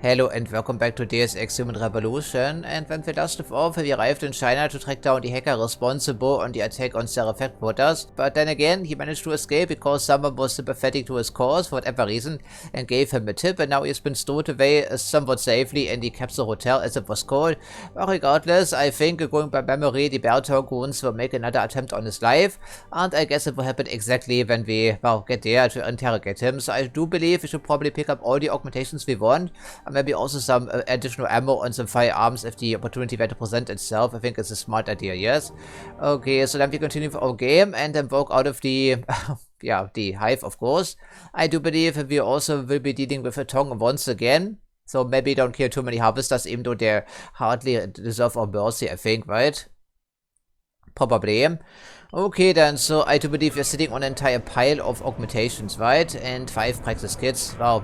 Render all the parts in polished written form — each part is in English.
Hello and welcome back to Deus Ex Human Revolution, and when we last left off, we arrived in China to track down the hacker responsible on the attack on Seraph headquarters, but then again, he managed to escape because someone was sympathetic to his cause for whatever reason and gave him a tip, and now he's been stowed away somewhat safely in the capsule hotel as it was called. But regardless, I think going by memory, the Bell goons will make another attempt on his life, and I guess it will happen exactly when we, get there to interrogate him, so I do believe we should probably pick up all the augmentations we want. Maybe also some additional ammo and some firearms if the opportunity were to present itself. I think it's a smart idea, yes. Okay, so then we continue for our game and then walk out of the, the hive, of course. I do believe we also will be dealing with a tongue once again. So maybe don't kill too many harvesters, even though they hardly deserve our mercy, I think, right? Probably. Okay then, so I do believe we're sitting on an entire pile of augmentations, right? And 5 practice kits. Wow,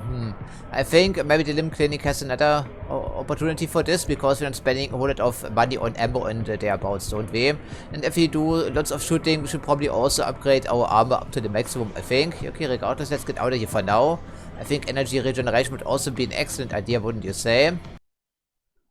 I think maybe the limb clinic has another opportunity for this, because we're not spending a whole lot of money on ammo and thereabouts, don't we? And if we do lots of shooting, we should probably also upgrade our armor up to the maximum, I think. Okay, regardless, let's get out of here for now. I think energy regeneration would also be an excellent idea, wouldn't you say?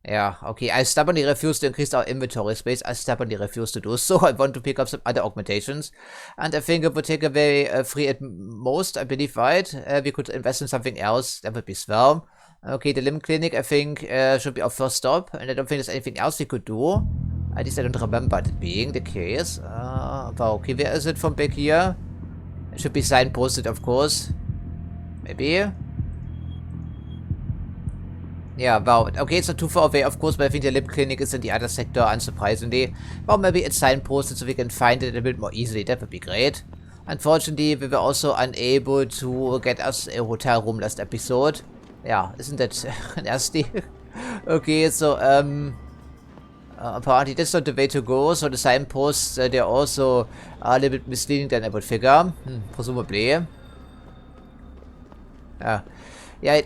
Yeah, okay, I stubbornly refuse to increase our inventory space. I stubbornly refuse to do so. I want to pick up some other augmentations. And I think it would take away free at most, I believe, right? We could invest in something else. That would be swell. Okay, the limb clinic, I think, should be our first stop. And I don't think there's anything else we could do. At least I don't remember it being the case. But okay, where is it from back here? It should be signposted, of course. Maybe. Yeah, wow. Okay, it's not too far away, of course, but I think the lip clinic is in the other sector, unsurprisingly. Well, maybe it's signposted so we can find it a bit more easily. That would be great. Unfortunately, we were also unable to get us a hotel room last episode. Yeah, isn't that nasty? Okay, so, apparently that's not the way to go. So the signposts, they're also a little bit misleading than I would figure. Presumably. Yeah. Yeah,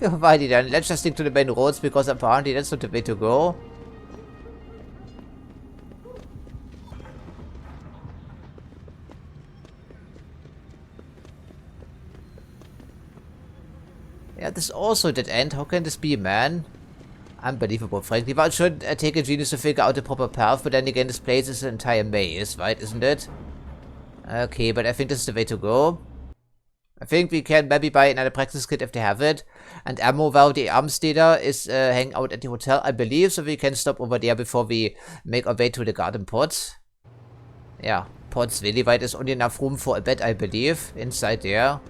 alrighty then, let's just stick to the main roads, because apparently that's not the way to go. Yeah, this is also dead end. How can this be, man? Unbelievable, frankly. Well, it should take a genius to figure out the proper path, but then again, this place is an entire maze, right? Isn't it? Okay, but I think this is the way to go. I think we can maybe buy another practice kit if they have it. And ammo, well, the arms dealer is hanging out at the hotel, I believe, so we can stop over there before we make our way to the garden pods. Yeah, pods really wide. There's only enough room for a bed, I believe, inside there.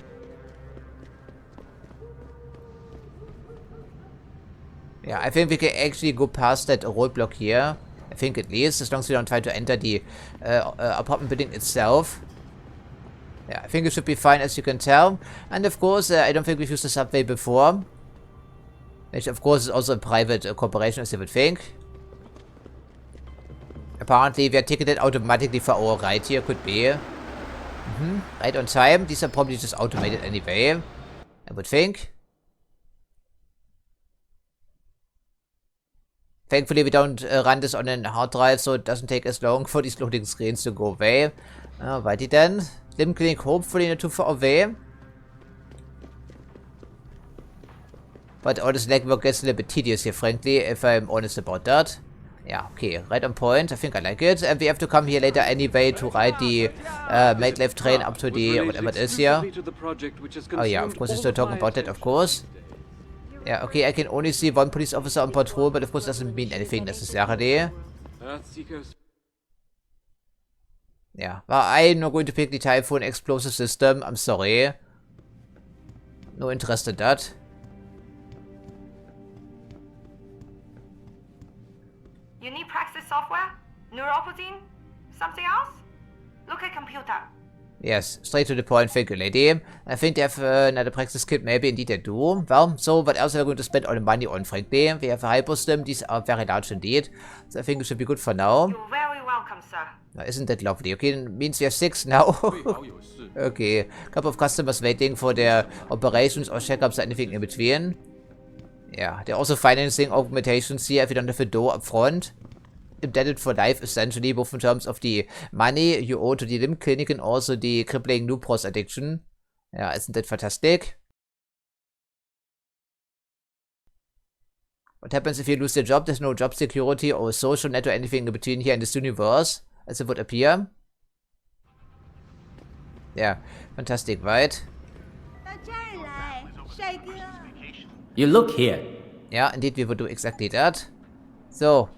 Yeah, I think we can actually go past that roadblock here. I think at least, as long as we don't try to enter the apartment building itself. Yeah, I think it should be fine, as you can tell. And of course, I don't think we've used the subway before. Which of course is also a private corporation, as you would think. Apparently, we are ticketed automatically for our ride here, could be. Right on time. These are probably just automated anyway, I would think. Thankfully, we don't run this on a hard drive, so it doesn't take as long for these loading screens to go away. Alrighty then. Limb clinic hopefully not too far away. But all this legwork gets a little bit tedious here, frankly, if I'm honest about that. Yeah, okay, right on point. I think I like it. And we have to come here later anyway to ride the maglev train up to the whatever it is here. Oh yeah, of course, we're still talking about that, of course. Yeah, okay, I can only see one police officer on patrol, but of course doesn't mean anything necessarily. Yeah, well, I'm not going to pick the Typhoon explosive system. I'm sorry. No interest in that. You need practice software? Neuroprotein? Something else? Look at computer. Yes, straight to the point. Thank you, lady. I think they have another practice kit. Maybe indeed they do. Well, so what else are we going to spend all the money on, frankly? We have a hyperstim. These are very large indeed. So I think it should be good for now. You're very welcome, sir. Isn't that lovely? Okay, means we have 6 now. Okay, couple of customers waiting for their operations or checkups or anything in between. Yeah, they're also financing augmentations here if you don't have a door up front. Indebted for life, essentially, both in terms of the money you owe to the limb clinic and also the crippling Newport addiction. Yeah, isn't that fantastic? What happens if you lose your job? There's no job security or social net or anything in between here in this universe, as it would appear. Yeah, fantastic, right? You look here. Yeah, indeed, we would do exactly that. So,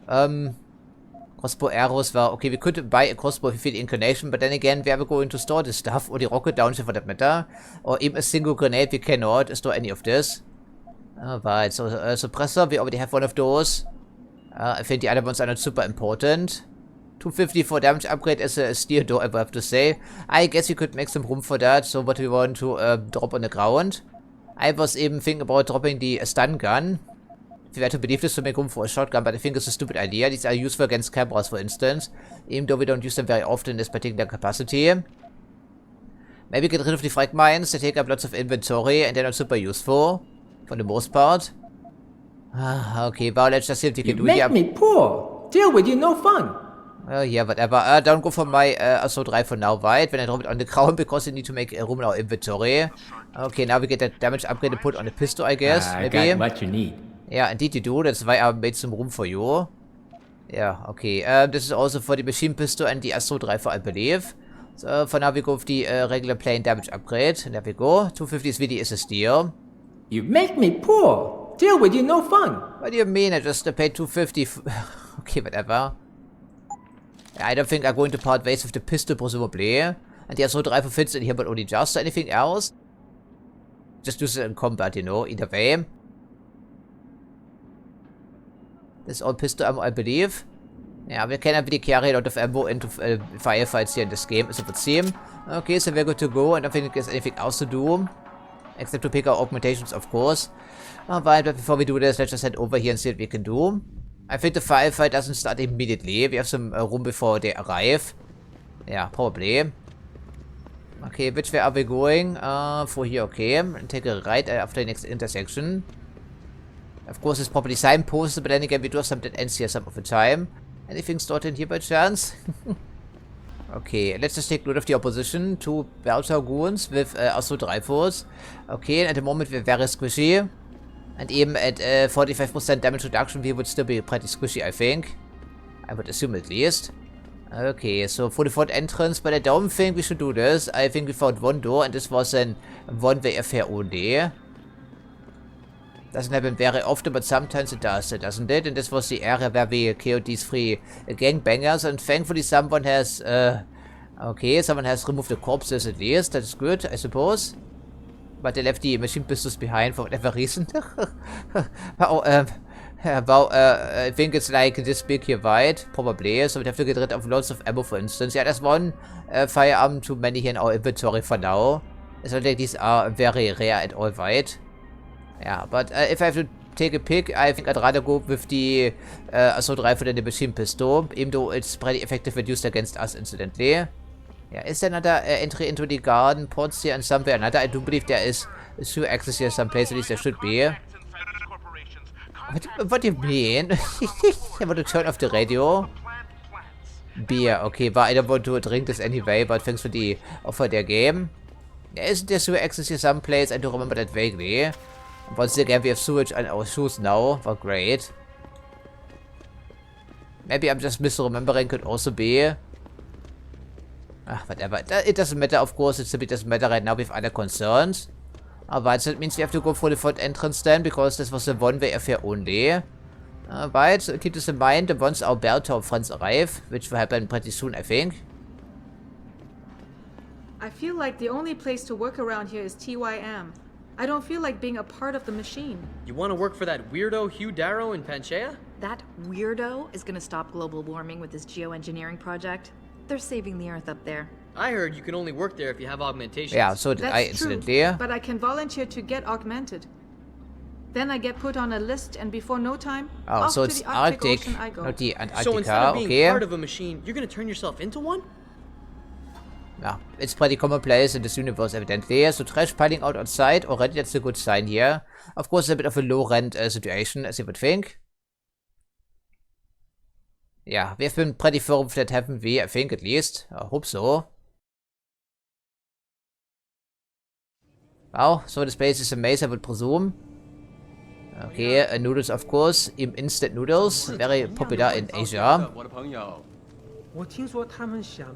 crossbow arrows were... Okay, we could buy a crossbow if we feel inclination, but then again, where are we going to store this stuff? Or the rocket launcher for that matter? Or even a single grenade, we cannot store any of this. Alright, so suppressor, we already have one of those. I think the other ones are not super important. 250 for damage upgrade as a steel door, I would have to say. I guess we could make some room for that, so what we want to drop on the ground. I was even thinking about dropping the stun gun. If we were to believe this to make room for a shotgun, but I think it's a stupid idea. These are useful against cameras, for instance. Even though we don't use them very often in this particular capacity. Maybe get rid of the frag mines. They take up lots of inventory and they're not super useful. For the most part. Okay, well, let's just see what we can do here. You make me poor. Deal with you, no fun. Yeah, whatever. Don't go for my assault rifle now, right? When I drop it on the ground, because we need to make room in our inventory. Okay, now we get that damage upgrade put on the pistol, I guess. I maybe. got what you need. Yeah, indeed you do. That's why I made some room for you. Yeah, okay. This is also for the machine pistol and the assault rifle, I believe. So for now we go with the regular plain damage upgrade. And there we go. 250 is really is a steal. You make me poor. Deal with you, no fun. What do you mean? I just paid 250 okay, whatever. I don't think I'm going to part ways with the pistol, presumably. And the assault rifle fits in here, but only just. Anything else? Just use it in combat, you know, either way. This is all pistol ammo, I believe. Yeah, we can really carry a lot of ammo into firefights here in this game, as it would seem. Okay, so we're good to go. I don't think there's anything else to do. Except to pick our augmentations, of course. Alright, but before we do this, let's just head over here and see what we can do. I think the firefight doesn't start immediately. We have some room before they arrive. Yeah, probably. Okay, which way are we going? For here, okay. And take a right after the next intersection. Of course, it's probably signposted, but then again, we do have some dead ends here some of the time. Anything stored in here by chance? Okay, let's just take note of the opposition. 2 Belcher goons with assault rifles. Okay, and at the moment we're very squishy. And even at 45% damage reduction, we would still be pretty squishy, I think. I would assume at least. Okay, so for the front entrance, but I don't think we should do this. I think we found one door, and this was an one-way affair only. Doesn't happen very often, but sometimes it does, doesn't it? And this was the area where we killed these 3 gangbangers, and thankfully someone has, okay, someone has removed the corpses at least. That's good, I suppose. But they left the machine pistols behind for whatever reason. Well, I think it's like this big here, right? Probably. So we'd have to get rid of lots of ammo, for instance. Yeah, there's one firearm too many here in our inventory for now. It's not like these are very rare at all, right? Yeah, but if I have to take a pick, I think I'd rather go with the assault rifle than the machine pistol, even though it's pretty effective when used against us, incidentally. Yeah, is there another entry into the garden ports here and somewhere another? I do believe there is through access here someplace, at least there should be. What do you mean? I want to turn off the radio. Beer, okay, but I don't want to drink this anyway, but thanks for the offer there, game. Isn't there sewer access here someplace? I do remember that vaguely. Once again, we have sewage on our shoes now. Well, great. Maybe I'm just misremembering, could also be. Whatever. It doesn't matter, of course. It simply doesn't matter right now. We have other concerns. Alright, so that means we have to go for the front entrance then, because this was a one-way affair only. Alright, so keep this in mind. And once our Belltown friends arrive, which will happen pretty soon, I think. I feel like the only place to work around here is TYM. I don't feel like being a part of the machine. You want to work for that weirdo Hugh Darrow in Panchea? That weirdo is going to stop global warming with his geoengineering project. They're saving the Earth up there. I heard you can only work there if you have augmentations. Yeah, so did I, incidentally. True, but I can volunteer to get augmented. Then I get put on a list, and before no time, oh, so it's to the Arctic Arctic, Ocean I go. not the Antarctica. So instead of being okay. part of a machine, you're gonna turn yourself into one? Yeah, it's pretty commonplace in this universe, evidently. So trash piling out outside already, that's a good sign here. Of course, a bit of a low-rent situation, as you would think. Yeah, we have been pretty firm with that, haven't we? I think, at least. I hope so. Wow, so this place is a maze, I would presume. Okay, noodles of course. Instant noodles, very popular in Asia. 我的朋友，我听说他们想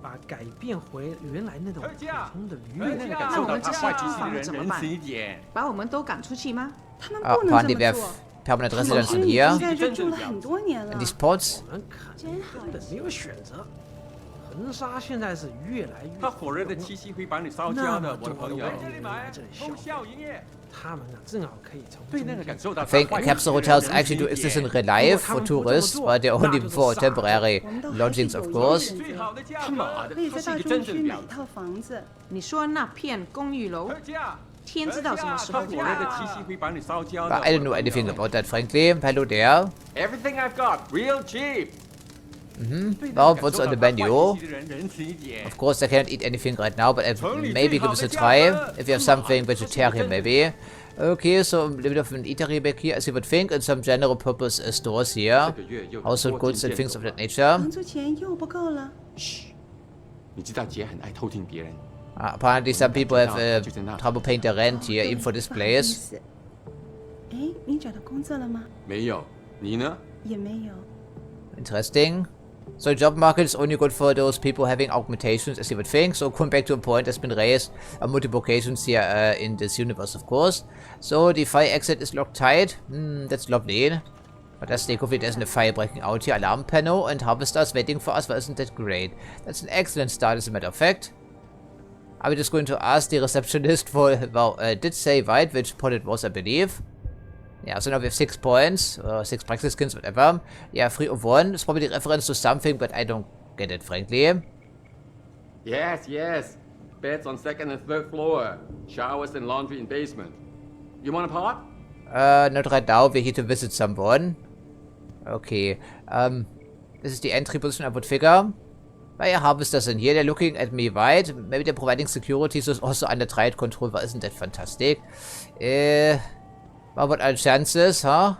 把改变回原来那种普通的鱼那个感受那我们这些坏机器地方人仁怎么办慈一点。把我们都赶出去吗？他们 Apparently we have permanent residents in here. 在这住了很多年了 And。these pods. 我们肯定根本没有选择。恒沙现在是越来越它火热的气息会把你烧焦的，那么我的朋友。多的外地人来这里消费，营业，他们呢正好可以从对那个感受到 I think capsule hotels actually do exist in real life for tourists, but they're only for temporary lodgings, of course. 最好的价格，可以在大中区买一套房子。你说那片公寓楼，天知道什么时候火它火热的气息会把你烧焦的。 But I don't know anything about that, frankly. Hello there. Everything I've got, real cheap. Well, what's on the menu? 仁慈一点。 Of course, I cannot eat anything right now, but maybe give us a try. If you have something vegetarian, maybe. Okay, so a little bit of an eatery back here, as you would think, and some general purpose stores here. Household goods and things of that nature. 房租钱又不够了。你知道姐很爱偷听别人。 Apparently, some people have trouble paying their rent here, even for this 不好意 place. 思。哎，你找到工作了吗？没有，你呢？也没有。 Interesting. So job market is only good for those people having augmentations, as you would think. So going back to a point that's been raised on multiple occasions here in this universe, of course. So the fire exit is locked tight. That's lovely. But that's the coffee. There's a fire breaking out here. Alarm panel and harvesters waiting for us. Well, isn't that great? That's an excellent start, as a matter of fact. Are we just going to ask the receptionist for... Well, did say right which pod it was, I believe. Yeah, so now we have 6 points, 6 practice skins, whatever. Yeah, 3 of 1. It's probably reference to something, but I don't get it, frankly. Yes, yes. Beds on second and third floor. Showers and laundry in basement. You want a pot? Not right now. We're here to visit someone. Okay. This is the entry position, I would figure. But yeah, harvesters in here. They're looking at me, right? Maybe they're providing security, so it's also under triad control. But isn't that fantastic? Well, what are the chances, huh?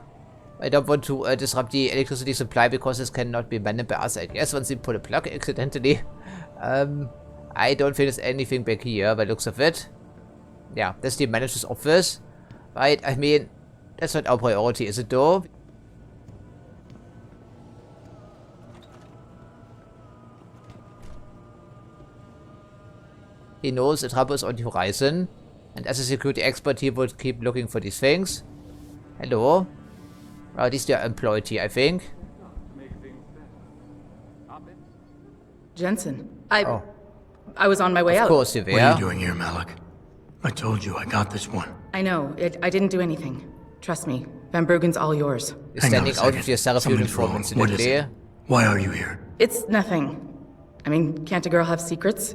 I don't want to disrupt the electricity supply because this cannot be manned by us, I guess, once we pull a plug accidentally. I don't think there's anything back here by the looks of it. Yeah, that's the manager's office. Right, I mean, that's not our priority, is it though? He knows the trouble is on the horizon. And as a security expert, he would keep looking for these things. Hello? Oh, at least they are employed here, I think. Jensen, Oh, I was on my way of out. course you What are you were. doing here, Malik? I told you I got this one. I know. I didn't do anything. Trust me. Van Bruggen's all yours. You're Hang on a standing out second. with your Seraphim Something's form wrong. What is incidentally. it? Why are you here? It's nothing. I mean, can't a girl have secrets?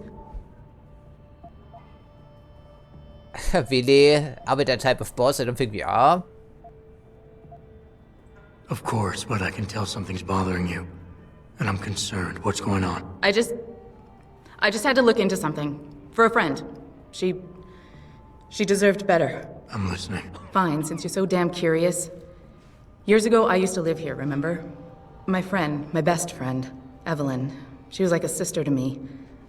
Really? Are we that type of boss? I don't think we are. Of course, but I can tell something's bothering you. And I'm concerned. What's going on? I just had to look into something. For a friend. She deserved better. I'm listening. Fine, since you're so damn curious. Years ago, I used to live here, remember? My friend, my best friend, Evelyn. She was like a sister to me.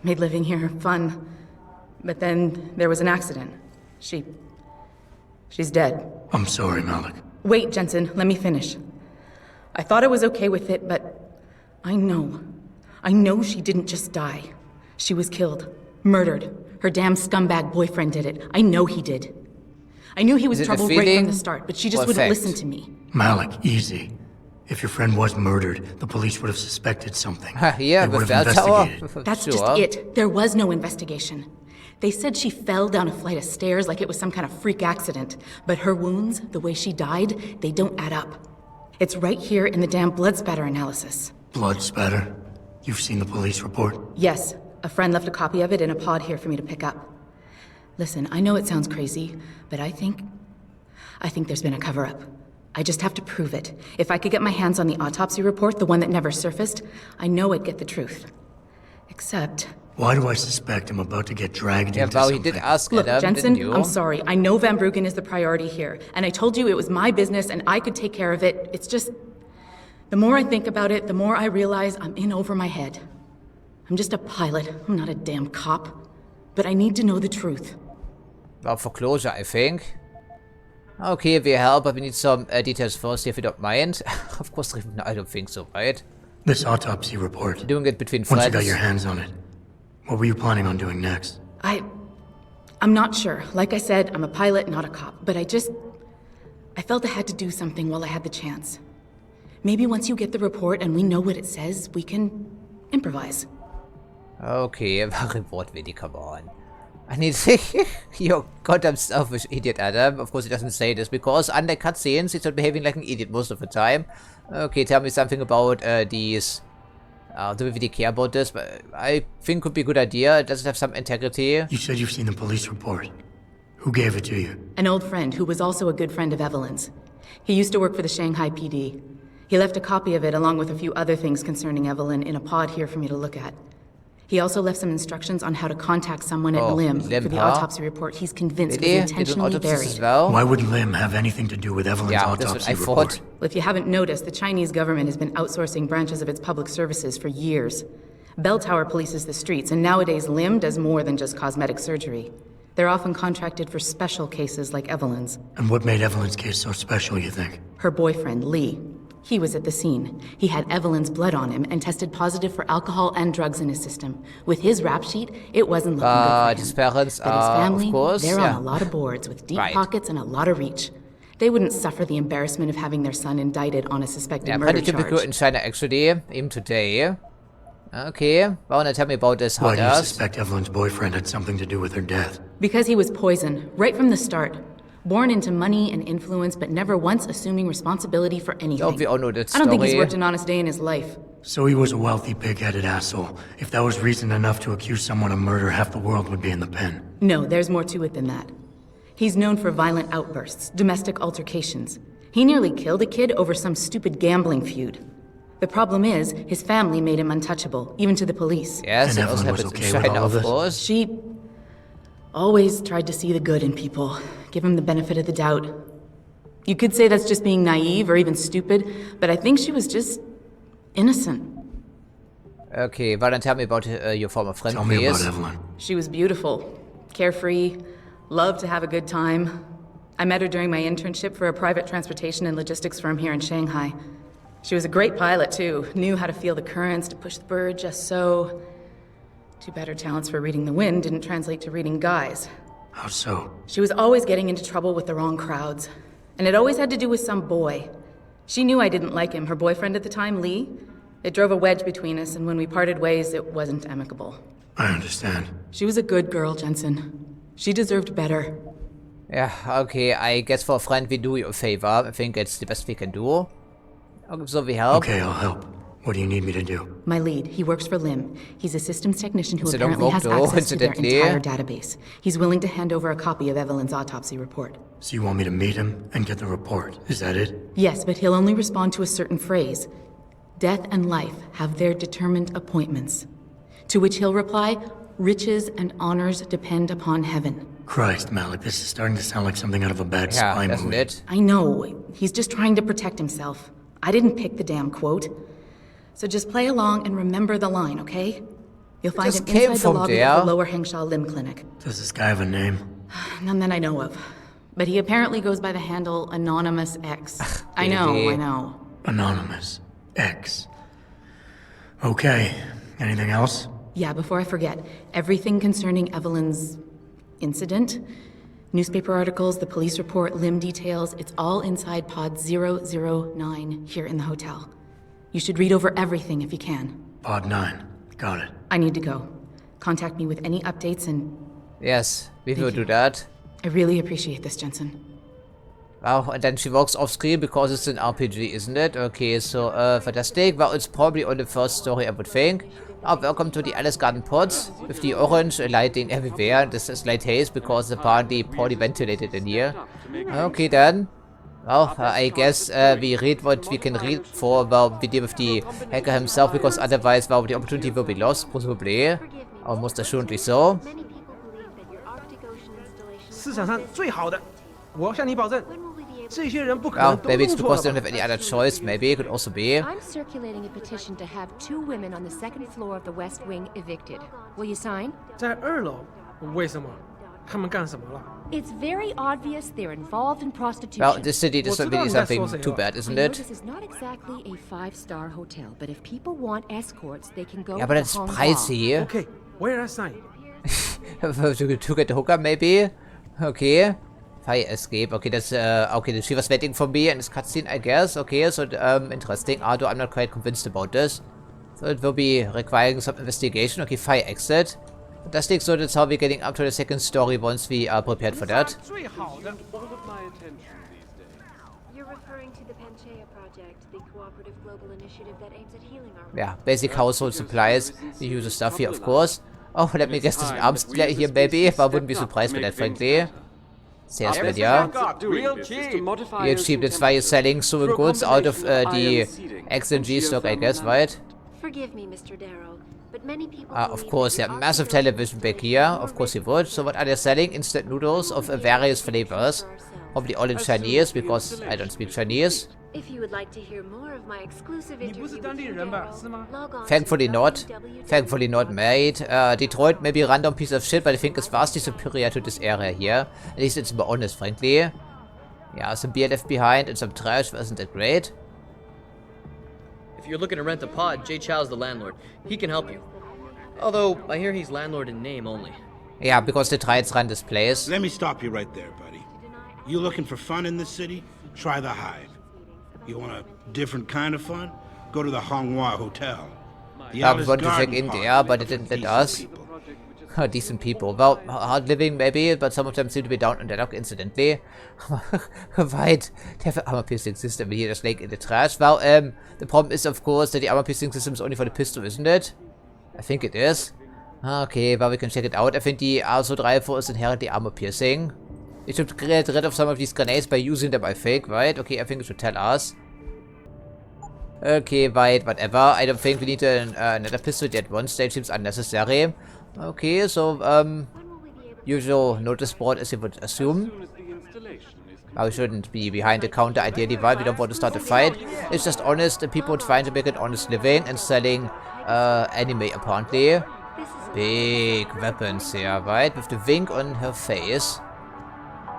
Made living here fun. But then there was an accident. She's dead. I'm sorry, Malik. Wait, Jensen, let me finish. I thought I was okay with it, but I know she didn't just die. She was killed. Murdered. Her damn scumbag boyfriend did it. I know he did. I knew he was Is it a trouble right from feeling the start, but she just or wouldn't fact? listen to me. Malik, easy. If your friend was murdered, the police would have suspected something. Yeah, they would with have that tower. investigated. That's Sure. just it. There was no investigation. They said she fell down a flight of stairs like it was some kind of freak accident. But her wounds, the way she died, they don't add up. It's right here in the damn blood spatter analysis. Blood spatter? You've seen the police report? Yes, a friend left a copy of it in a pod here for me to pick up. Listen, I know it sounds crazy, but I think there's been a cover-up. I just have to prove it. If I could get my hands on the autopsy report, the one that never surfaced, I know I'd get the truth. Except... Why do I suspect I'm about to get dragged Yeah, into well, he something? did ask Look, Adam, Jensen, didn't you? I'm sorry. I know Van Bruggen is the priority here, and I told you it was my business and I could take care of it. It's just... The more I think about it, the more I realize I'm in over my head. I'm just a pilot. I'm not a damn cop. But I need to know the truth. Well, for closure, I think. Okay, we help, but we need some details first, if you don't mind. Of course, no, I don't think so, right? This autopsy report. Doing it between Once friends. you got your hands on it, what were you planning on doing next? I'm not sure. Like I said, I'm a pilot, not a cop. But I felt I had to do something while I had the chance. Maybe once you get the report and we know what it says, we can improvise. Okay, very wortwitty, come on. I need you're goddamn selfish idiot, Adam. Of course he doesn't say this, because unlike cutscenes, he's not behaving like an idiot most of the time. Okay, tell me something about these... do we really care about this? But I think could be a good idea. Does it have some integrity? You said you've seen the police report. Who gave it to you? An old friend who was also a good friend of Evelyn's. He used to work for the Shanghai PD. He left a copy of it along with a few other things concerning Evelyn in a pod here for me to look at. He also left some instructions on how to contact someone at LIM for the autopsy report he's convinced was intentionally buried. Why would LIM have anything to do with Evelyn's autopsy report? Well, if you haven't noticed, the Chinese government has been outsourcing branches of its public services for years. Bell Tower polices the streets, and nowadays LIM does more than just cosmetic surgery. They're often contracted for special cases like Evelyn's. And what made Evelyn's case so special, you think? Her boyfriend, Lee. He was at the scene. He had Evelyn's blood on him and tested positive for alcohol and drugs in his system. With his rap sheet, it wasn't looking good for him. His parents, but his family, of course, they're on a lot of boards with deep pockets and a lot of reach. They wouldn't suffer the embarrassment of having their son indicted on a suspected murder charge. Pretty typical in China, actually, even today. Okay, well, now tell me about this. Why do you suspect Evelyn's boyfriend had something to do with her death? Because he was poisoned, right from the start. Born into money and influence, but never once assuming responsibility for anything. Oh, we all know that story. I don't think he's worked an honest day in his life. So he was a wealthy, pig-headed asshole. If that was reason enough to accuse someone of murder, half the world would be in the pen. No, there's more to it than that. He's known for violent outbursts, domestic altercations. He nearly killed a kid over some stupid gambling feud. The problem is, his family made him untouchable, even to the police. Yes, and Evelyn was okay with all of this? She always tried to see the good in people, give him the benefit of the doubt. You could say that's just being naive or even stupid, but I think she was just innocent. Okay, well then tell me about your former friend, Tell me about Evelyn. She was beautiful, carefree, loved to have a good time. I met her during my internship for a private transportation and logistics firm here in Shanghai. She was a great pilot, too. Knew how to feel the currents, to push the bird just so. Too bad her talents for reading the wind didn't translate to reading guys. How so? She was always getting into trouble with the wrong crowds. And it always had to do with some boy. She knew I didn't like him. Her boyfriend at the time, Lee. It drove a wedge between us, and when we parted ways, it wasn't amicable. I understand. She was a good girl, Jensen. She deserved better. Yeah, okay, I guess for a friend we do you a favor. I think it's the best we can do. Okay, so we help. Okay, I'll help. What do you need me to do? My lead. He works for LIM. He's a systems technician who apparently has access to their entire database. He's willing to hand over a copy of Evelyn's autopsy report. So you want me to meet him and get the report? Is that it? Yes, but he'll only respond to a certain phrase. Death and life have their determined appointments. To which he'll reply, riches and honors depend upon heaven. Christ, Malik, this is starting to sound like something out of a bad spy movie. It? I know. He's just trying to protect himself. I didn't pick the damn quote. So just play along and remember the line, okay? You'll find him inside the lobby of the Lower Hengsha Limb Clinic. Does this guy have a name? None that I know of. But he apparently goes by the handle Anonymous X. I know. Anonymous X. Okay. Anything else? Yeah, before I forget, everything concerning Evelyn's incident, newspaper articles, the police report, limb details, it's all inside pod 009 here in the hotel. You should read over everything if you can. Pod 9. Got it. I need to go. Contact me with any updates and... Yes, we will do that. I really appreciate this, Jensen. Wow, and then she walks off screen because it's an RPG, isn't it? Okay, so, fantastic. Well, it's probably on the first story, I would think. Welcome to the Alice Garden pods with the orange lighting everywhere. This is light haze because apparently poorly ventilated in here. Okay, then. Well, I guess we read what we can read for, well, we deal with the hacker himself, because otherwise, well, the opportunity will be lost, presumably. Or most assuredly so. 市场上最好的，我要向你保证，这些人不可能都 maybe it's 弄错 because they 了 don't have any other choice, maybe it could also be. I'm circulating a petition to have 2 women on the 2nd floor of the West Wing evicted. Will you sign? 在2楼，为什么？他们干什么了？ It's very obvious they're involved in prostitution. Well, this city doesn't really something too bad, isn't I know it? this is not exactly a 5-star hotel, but if people want escorts, they can go Ja, to aber the das ist Hong Kong. pricey. Okay, where I sign? To get the hookup, maybe? Okay. Fire escape. Okay, that's, okay, she was waiting for me in this cutscene, I guess. Okay, so, interesting. Although I'm not quite convinced about this. So it will be requiring some investigation. Okay, fire exit. Fantastic, so that's how we're getting up to the second story once we are prepared for that. 最好的。 You're referring to the Panchaea project, the cooperative global initiative that aims at healing our Yeah, basic household supplies. The usual stuff here, of course. Oh, let me guess, this is an arms dealer here, baby. I wouldn't be surprised with that, frankly. Salesman, yeah. Real cheap. Real cheap, that's why you're selling stolen goods out of the X and G stock, I guess, right? Forgive me, Mr. Darrow, but many people Of course, yeah, massive television back here. Of course you would. So what are they selling? Instant noodles of various flavors. Probably all in Chinese, because I don't speak Chinese. If you would like to hear more of my exclusive 你不是 interview 当 with 地 Hugh 人吧？ Darrow, 是吗？ log on Thankfully to not. www. Thankfully not made. Detroit may be a random piece of shit, but I think it's vastly superior to this area here. At least it's more honest, frankly. Yeah, some beer left behind and some trash wasn't that great. If you're looking to rent a pod, Jay Chow's the landlord. He can help you. Although, I hear he's landlord in name only. Yeah, because the Triads run this place. Let me stop you right there, buddy. You looking for fun in this city? Try the Hive. You want a different kind of fun? Go to the Honghua Hotel. The Yeah, we Alice wanted to check Garden in Park there, but is it didn't for let decent us. people. Decent people. Well, hard living maybe, but some of them seem to be down on their luck incidentally. Right. They have an armor piercing system here just laying in the trash. Well, the problem is of course that the armor piercing system is only for the pistol, isn't it? I think it is. Okay, well we can check it out. I think the ASO rifle is inherently armor piercing. We should get rid of some of these grenades by using them, I think, right? Okay, I think it should tell us. Okay, right, whatever. I don't think we need another pistol at one stage, seems unnecessary. Okay, so, usual notice board as you would assume. Well, we shouldn't be behind the counter ideally, right? We don't want to start a fight. It's just honest, people trying to make an honest living and selling, anime apparently. Big weapons here, right? With the wink on her face.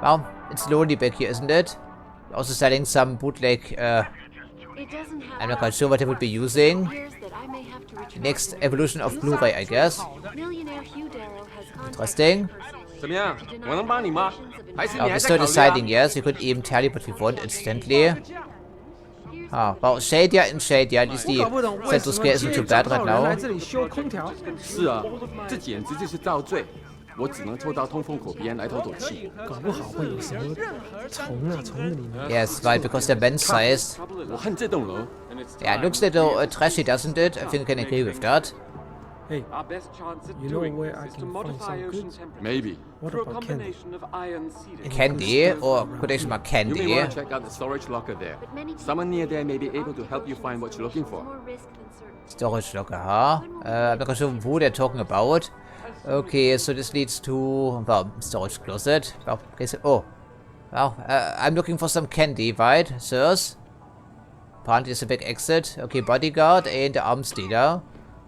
Well, it's lonely back here, isn't it? Also selling some bootleg, I'm not quite sure what they would be using. Next evolution of Blu-ray, I guess. Interesting. We're still deciding, yes, we could even tell you what we want instantly. Well, Shadia and Shadia, at least the Central Square isn't too bad right now. 来这里修空调。是啊，这简直就是造罪。我只能抽到通风口边来透透气。搞不好会有什么虫啊虫在里面。 Yes, right, because they're vent-sized. 我恨这栋楼。 Yeah, it looks a little trashy, doesn't it? I think I can agree with that. Hey, you know where I can find some goods? Maybe. What about candy? Candy, or quotation mark You may candy. want to check out the storage locker there. Someone near there may be able to help you find what you're looking for. Storage locker, huh? I'm not sure who they're talking about. Okay, so this leads to, well, storage closet. Well, okay, so, oh. Well, I'm looking for some candy, right, sirs? Apparently there's a big exit. Okay, bodyguard and the arms dealer.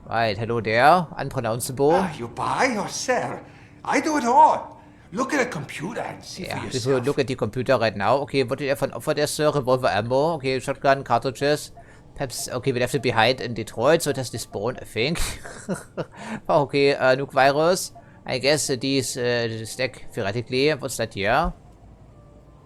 Right, hello there. Unpronounceable. You buy or sell? I do it all. Look at a computer and see for Yeah, we yourself. will look at the computer right now. Okay, what did everyone offer there, sir? Revolver ammo. Okay, shotgun, cartridges. Perhaps, okay, we left it behind in Detroit, so it has despawned, I think. Okay, nuke virus. I guess these stack theoretically. What's that here?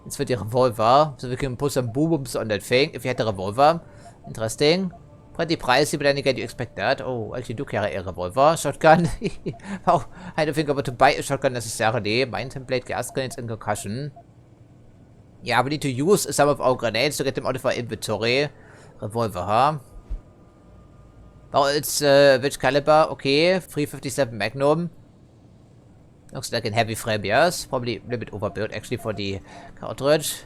It's for the revolver, so we can put some boom-booms on that thing if you had the revolver. Interesting. Pretty pricey, but then again, you expect that. Oh, actually do carry a revolver. Shotgun. Oh, I don't think I want to buy a shotgun necessarily. Mine template, gas grenades, and concussion. Yeah, we need to use some of our grenades to get them out of our inventory. Revolver, huh? Well, it's, which caliber? Okay, 357 Magnum. Looks like a heavy frame, yes. Probably a little bit overbuilt, actually, for the cartridge.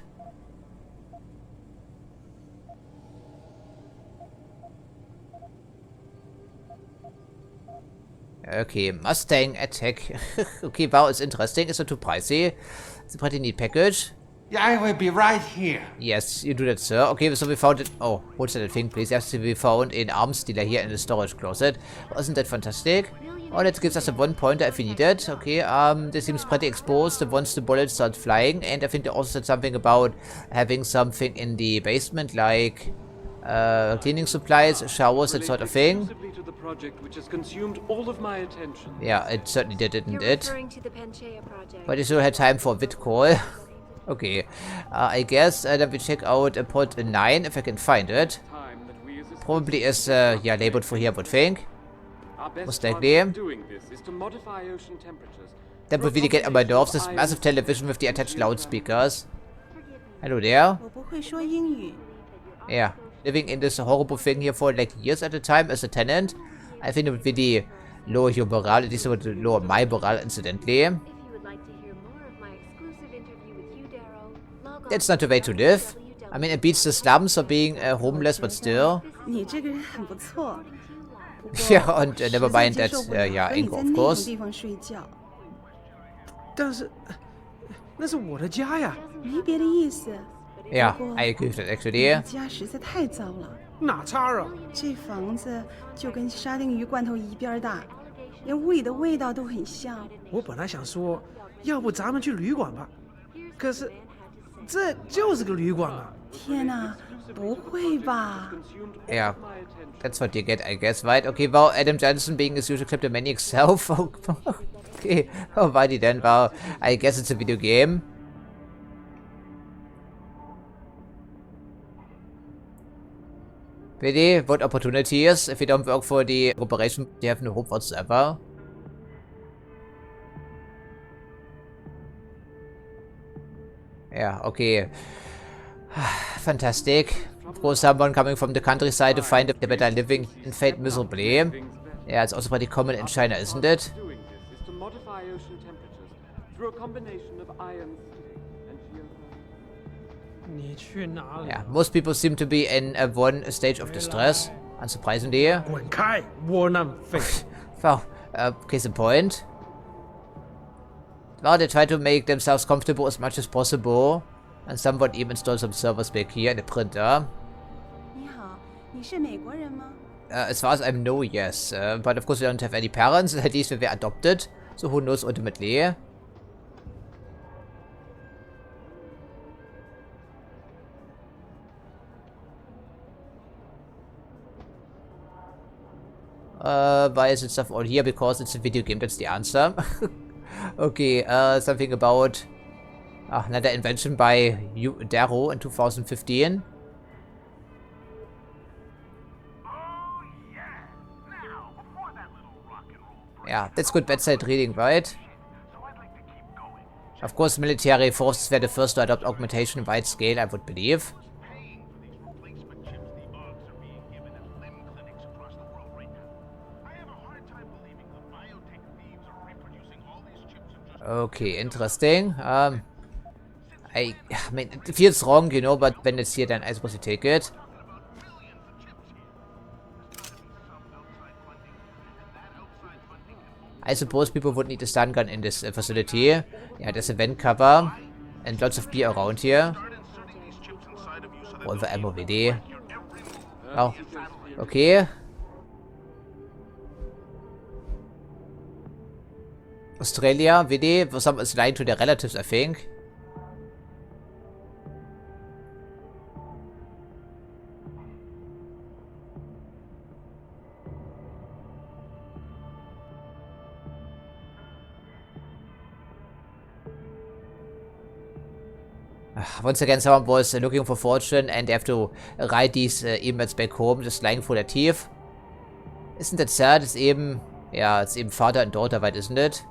Okay, Mustang attack. Okay, wow, it's interesting. It's not too pricey. It's a pretty neat package. Yeah, I will be right here. Yes, you do that, sir. Okay, so we found it. Oh, what's that thing, please? Yes, we found an arms dealer here in the storage closet. Wasn't that fantastic? And it gives us a 1 pointer if we need it. Okay, this seems pretty exposed once the bullets start flying. And I think they also said something about having something in the basement, like cleaning supplies, showers, that sort of thing. Yeah, it certainly did, didn't it? But you still had time for a vid call. Okay, I guess then we check out pod 9 if I can find it. Probably is, yeah, labeled for here, I would think. Most likely. That would really get on my nerves, this massive television with the attached loudspeakers. Hello there. Yeah, living in this horrible thing here for like years at a time as a tenant. I think it would really lower your morale, at least it would lower my morale incidentally. That's not the way to live. I mean, it beats the slums of being homeless, but still. Yeah, and never mind that, yeah, Ingo, of course. Yeah, I agree with that actually. Yeah, that's what you get, I guess, right? Okay, well, Adam Jensen being his usual kleptomaniac self. Okay, alrighty then, well, I guess it's a video game. Really? What opportunities? If you don't work for the corporation, you have no hope whatsoever. Yeah, okay. Fantastic. Of course, someone coming from the countryside to find a better living and failed miserably. Yeah, it's also pretty common in China, isn't it? Yeah, most people seem to be in one stage of distress, unsurprisingly. Well, case in point. Well, they try to make themselves comfortable as much as possible, and someone even installed some servers back here in the printer. As far as I know, yes. But of course we don't have any parents, at least we were adopted, so who knows ultimately. Why is it stuff all here? Because it's a video game, that's the answer. Okay, something about another invention by Darrow in 2015. Yeah, that's good bedside reading, right? Of course, military forces were the first to adopt augmentation in wide scale, I would believe. Okay, interesting. I mean, it feels wrong, you know, but when it's here, then I suppose you take it. I suppose people would need a stun gun in this facility. Yeah, there's a vent cover and lots of beer around here. All the ammo really. Oh, okay. Australia, really? Some is lying to their relatives, I think. Once again, someone was looking for fortune and they have to write these emails back home, just lying for their teeth. Isn't that sad? It's eben, yeah, it's eben Vater and Daughter, right, isn't it?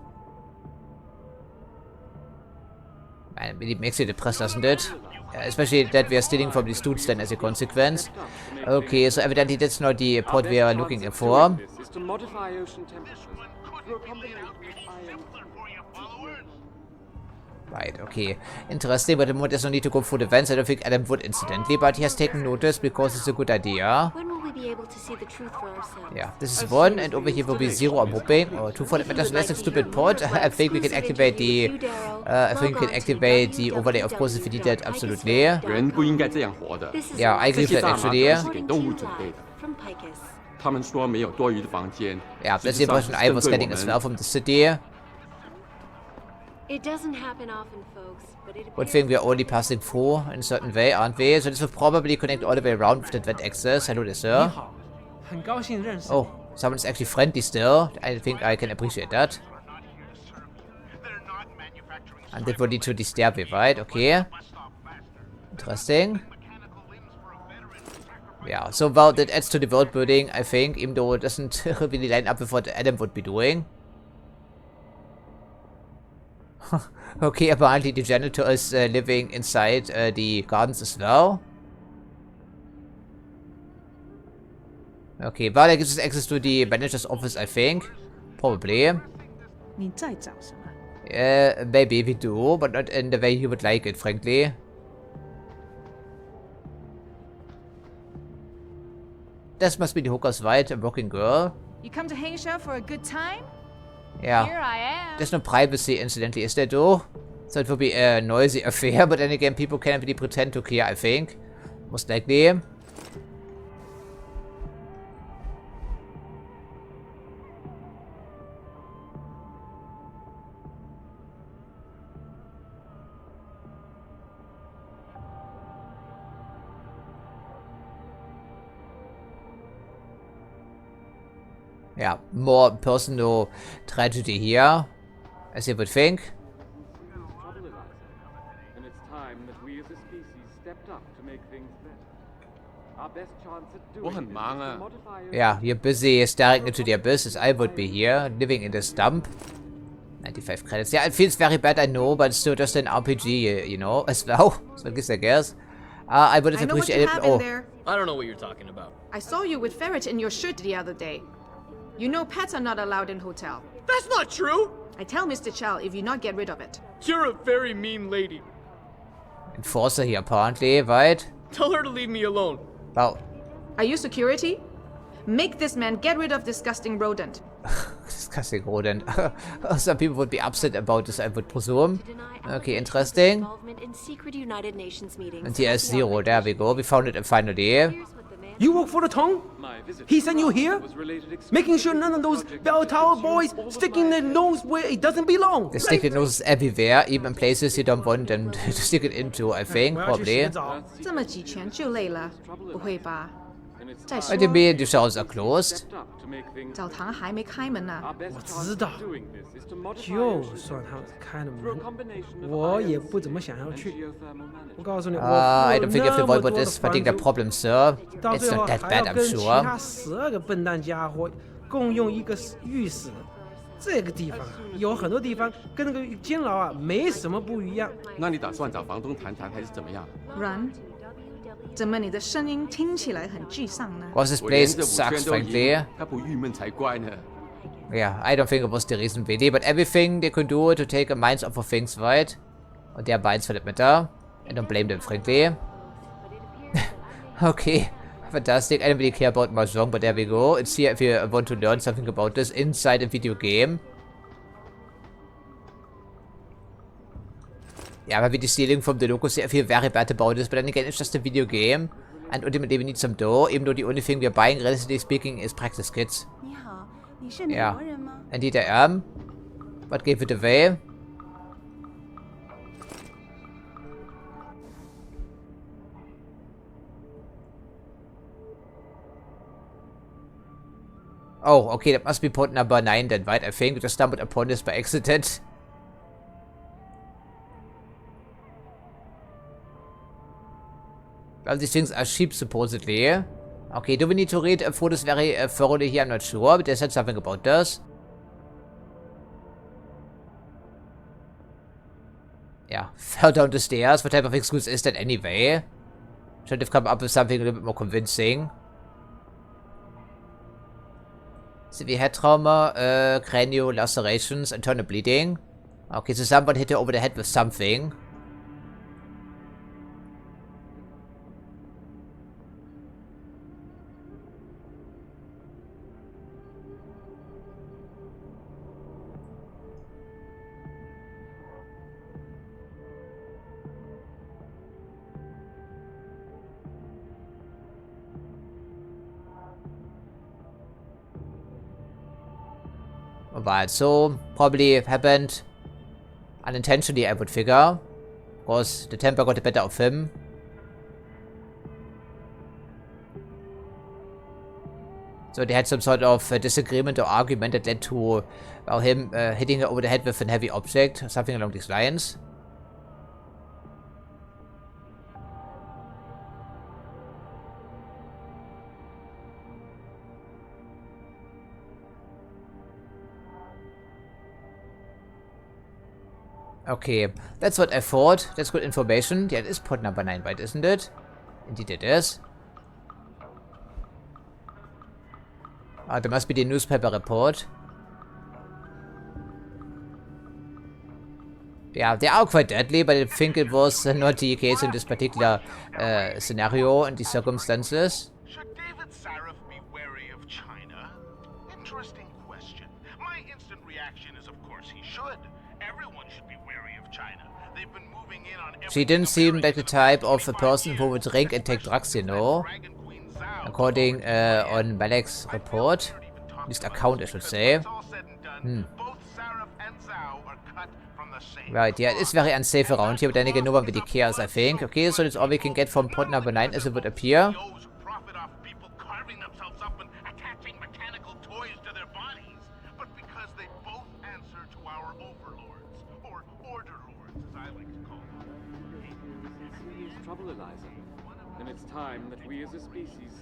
Man, it makes you depressed, doesn't it? Especially that we are stealing from these dudes then as a consequence. Okay, so evidently that's not the pod we are looking for. Right, okay. Interesting, but the mod does not need to go through the vents. I don't think Adam would incidentally, but he has taken notice because it's a good idea. When will we be able to see the truth for ourselves? Yeah, this is 1, and over here will be 0, I'm hoping. Or 2 for that matter, so that's a stupid pod. I think we can activate the overlay, of course, if we need that, absolutely. Yeah, I agree with that actually. From Picus. 他们说没有多余的房间。 Yeah, that's the impression I was getting as well from the city. It doesn't happen often, folks, but it Good thing we're only passing through in a certain way, aren't we? So this will probably connect all the way around with the vent access. Hello there, 你 sir. 好，很高兴认识你。 Oh, someone's actually friendly still. I think I can appreciate that. And that will lead to the stairway, right? Okay. Interesting. Yeah, so well, that adds to the world building, I think, even though it doesn't really line up with what Adam would be doing. Okay, apparently the janitor is living inside the gardens as well. Okay, well, that gives us access to the manager's office, I think. Probably. 你在找什么？ Maybe we do, but not in the way you would like it, frankly. This must be the hooker's right, a working girl. You come to Hangsha for a good time? Yeah. Here I am. There's no privacy, incidentally, is there though? So it will be a noisy affair, but then again, people can't really pretend to care, I think. Most likely. Yeah, more personal tragedy here, as you would think. And it's time that we as a species stepped up to make things better. Our best chance at doing 我很忙啊。 Yeah, you're busy staring into the abyss as I would be here, living in this dump. 95 credits. Yeah, it feels very bad, I know, but it's still just an RPG, you know, as well. So I guess. I would have I know what you appreciated. have Oh, in there. I don't know what you're talking about. I saw you with ferret in your shirt the other day. You know pets are not allowed in hotel. That's not true! I tell Mr. Chow if you not get rid of it. You're a very mean lady. enforcer here, apparently, right? Tell her to leave me alone. Well, Are you security? Make this man get rid of disgusting rodent. disgusting rodent. Some people would be upset about this, I would presume. Okay, interesting. involvement in secret United Nations meetings. And here's Zero, there we go. We found it finally. You work for the Tong? He sent you here? Making sure none of those bell tower boys sticking their nose where it doesn't belong. They stick their noses everywhere, even in places you don't want them to stick it into, I think, 我要去洗 probably. 个澡。这么几拳就累了，不会吧？再说 What do you mean the showers are closed? 澡堂还没开门呢。我知道，就算他开了门，我也不怎么想要去。我告诉你，我付 I 了 don't think you have to 那 worry 么多 about 的 this 房 particular 租， problem, sir. 到 It's 最后 not that 还 bad, 要 I'm 跟其 sure. 他12个笨蛋家伙共用一个浴室。这个地方啊，有很多地方跟那个监牢啊没什么不一样。那你打算找房东谈谈，还是怎么样？ Run，怎么你的声音听起来很沮丧呢？ Was this 我连 place 这5 sucks, 圈都 frankly. 赢，他不郁闷才怪呢。 Yeah, I don't think it was the reason really, but everything they could do to take a minds off of things, right? Or their minds for that matter. I don't blame them, frankly. Okay, fantastic. I don't really care about Mahjong, but there we go. It's here if you want to learn something about this inside a video game. Yeah, but with the stealing from the locals, I feel very bad about this, but then again, it's just a video game. And ultimately we need some dough, even though the only thing we're buying, relatively speaking, is practice kits. 你好，你是美 Yeah, 国人吗？ indeed I am. What gave it away? Oh, okay, that must be port number 9 then, right? I think we just stumbled upon this by accident. Well, these things are cheap, supposedly. Okay, do we need to read through this very thoroughly here? I'm not sure, but they said something about this. Yeah, fell down the stairs. What type of excuse is that anyway? Should have come up with something a little bit more convincing. Severe head trauma, cranial lacerations, internal bleeding. Okay, so someone hit her over the head with something. Alright, so probably happened unintentionally, I would figure. Because the temper got the better of him. So they had some sort of disagreement or argument that led to him hitting her over the head with a heavy object, something along these lines. Okay, that's what I thought. That's good information. Yeah, it is pod number 9, right, isn't it? Indeed it is. There must be the newspaper report. Yeah, they are quite deadly, but I think it was not the case in this particular scenario and the circumstances. Should David Sarif be wary of China? Interesting question. My instant reaction is, of course, he should. Everyone should be wary of China. They've been moving in on She didn't seem like the type of a person who would drink and take drugs, you know. According on Malek's report. At least account, I should say. Right, yeah, it is very unsafe around here, but then again, no one really cares, I think. Okay, so that's all we can get from pod number 9 as it would appear.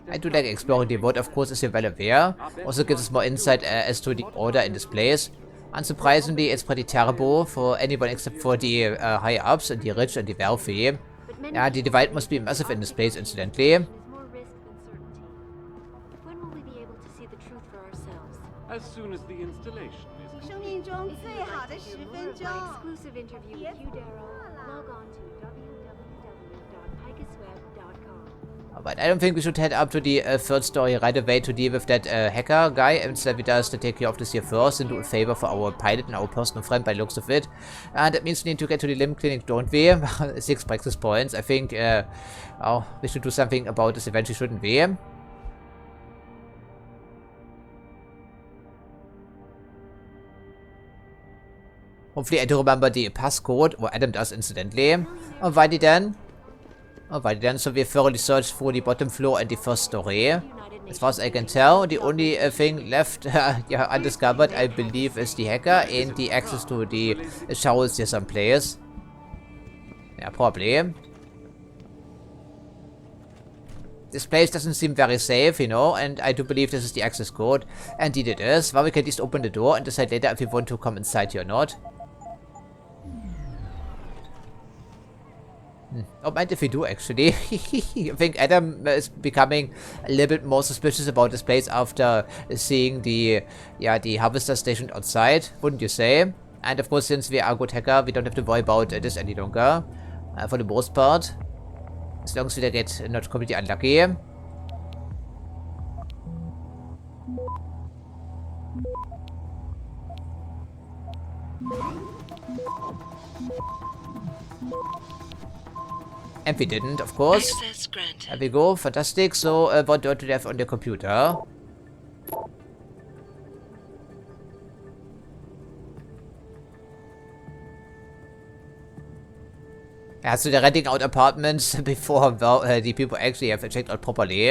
I do like exploring the world, of course, as you're well aware. Also gives us more insight as to the order in this place. Unsurprisingly, it's pretty terrible for anyone except for the higher-ups and the rich and the wealthy. Yeah, the divide must be massive in this place, incidentally. When will we be able to see the truth for ourselves? As soon as the installation is complete. For exclusive interview with you, Darrow, log on to www.picusweb.com. But I don't think we should head up to the third story right away to deal with that hacker guy. Instead, we just take care of this here first and do a favor for our pilot and our personal friend by looks of it. And that means we need to get to the limb clinic, don't we? 6 practice points. I think we should do something about this eventually, shouldn't we? Hopefully I do remember the passcode, or Adam does incidentally. Alrighty then. Alrighty then, so we thoroughly searched for the bottom floor and the first story. As far as I can tell, the only thing left yeah, undiscovered, I believe, is the hacker and the access to the showers here someplace. Yeah, probably. This place doesn't seem very safe, you know, and I do believe this is the access code. Indeed it is. Well, we can at least open the door and decide later if we want to come inside here or not. Don't mind if we do, actually. I think Adam is becoming a little bit more suspicious about this place after seeing the harvester station outside, wouldn't you say? And of course, since we are a good hacker, we don't have to worry about this any longer. For the most part. As long as we get not completely unlucky. And we didn't, of course. There we go, fantastic. So, what do you have on the computer? Yeah, so they're renting out apartments before the people actually have checked out properly.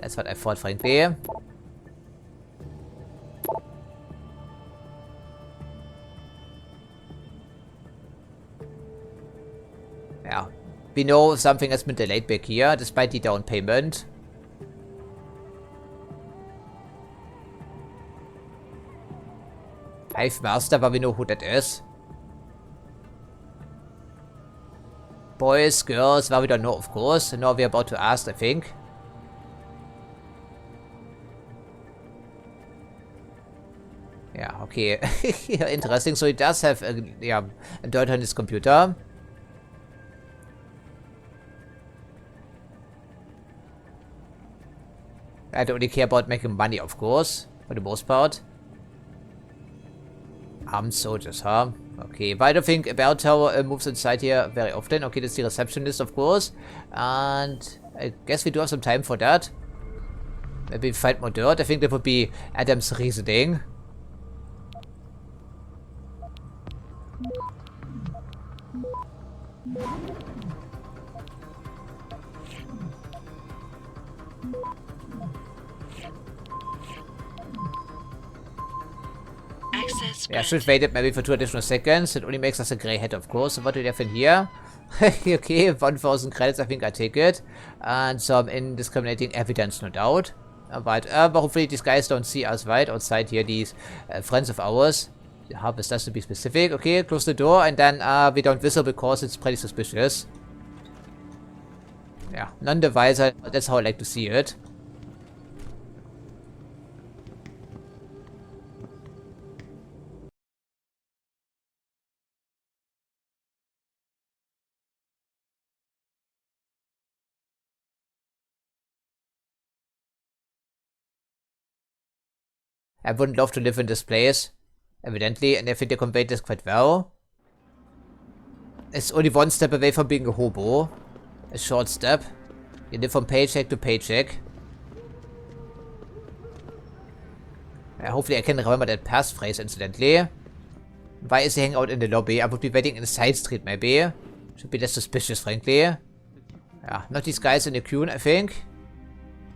That's what I thought, frankly. Yeah. We know something has been delayed back here, despite the down payment. Hive Master, but we know who that is. Boys, girls, well, we don't know, of course. Now we're about to ask, I think. Yeah, okay. Interesting. So he does have a dirt on his computer. I don't really care about making money, of course, for the most part. Armed soldiers, huh? Okay, but I don't think a bell tower moves inside here very often. Okay, that's the receptionist, of course. And I guess we do have some time for that. Maybe find more dirt. I think that would be Adam's reasoning. Yeah, should wait maybe for 2 additional seconds. It only makes us a grey head, of course. So what do we have in here? Okay, 1,000 credits, I think I take it. And some indiscriminating evidence, no doubt. But hopefully these guys don't see us right outside here, these friends of ours. The harvest has to be specific. Okay, close the door, and then we don't whistle because it's pretty suspicious. Yeah, none the wiser. That's how I like to see it. I wouldn't love to live in this place, evidently, and I think they conveyed this quite well. It's only one step away from being a hobo. A short step. You live from paycheck to paycheck. Hopefully I can remember that passphrase, incidentally. Why is he hanging out in the lobby? I would be waiting in the side street, maybe. Should be less suspicious, frankly. Yeah, not these guys in the queue, I think.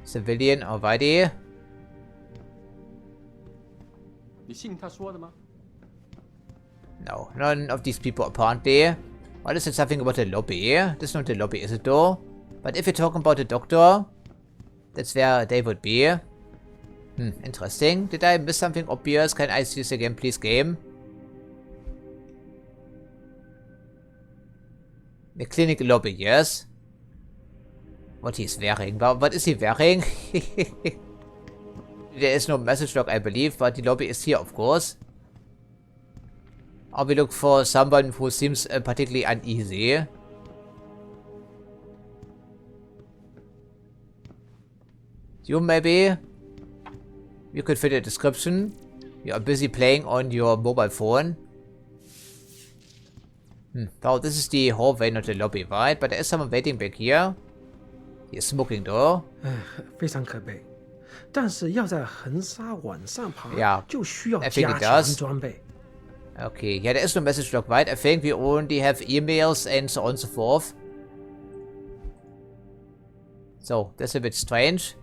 Civilian, alrighty. No, none of these people apparently. What is it something about the lobby? This is not the lobby, is it though? But if you're talking about the doctor, that's where they would be. Interesting. Did I miss something obvious? Can I see this again, please, game? The clinic lobby, yes. What he's wearing. What is he wearing? There is no message log, I believe, but the lobby is here, of course. Or we look for someone who seems particularly uneasy. You, maybe? You could fit a description. You are busy playing on your mobile phone. Wow, this is the hallway, not the lobby, right? But there is someone waiting back here. He is smoking though. 非常可悲。但是要在横沙往上爬， Yeah, 就需要 I think 加 it 强 does. 装备。 Okay, yeah, there is no message log, right? I think we only have emails and so on and so forth. So, that's a bit strange.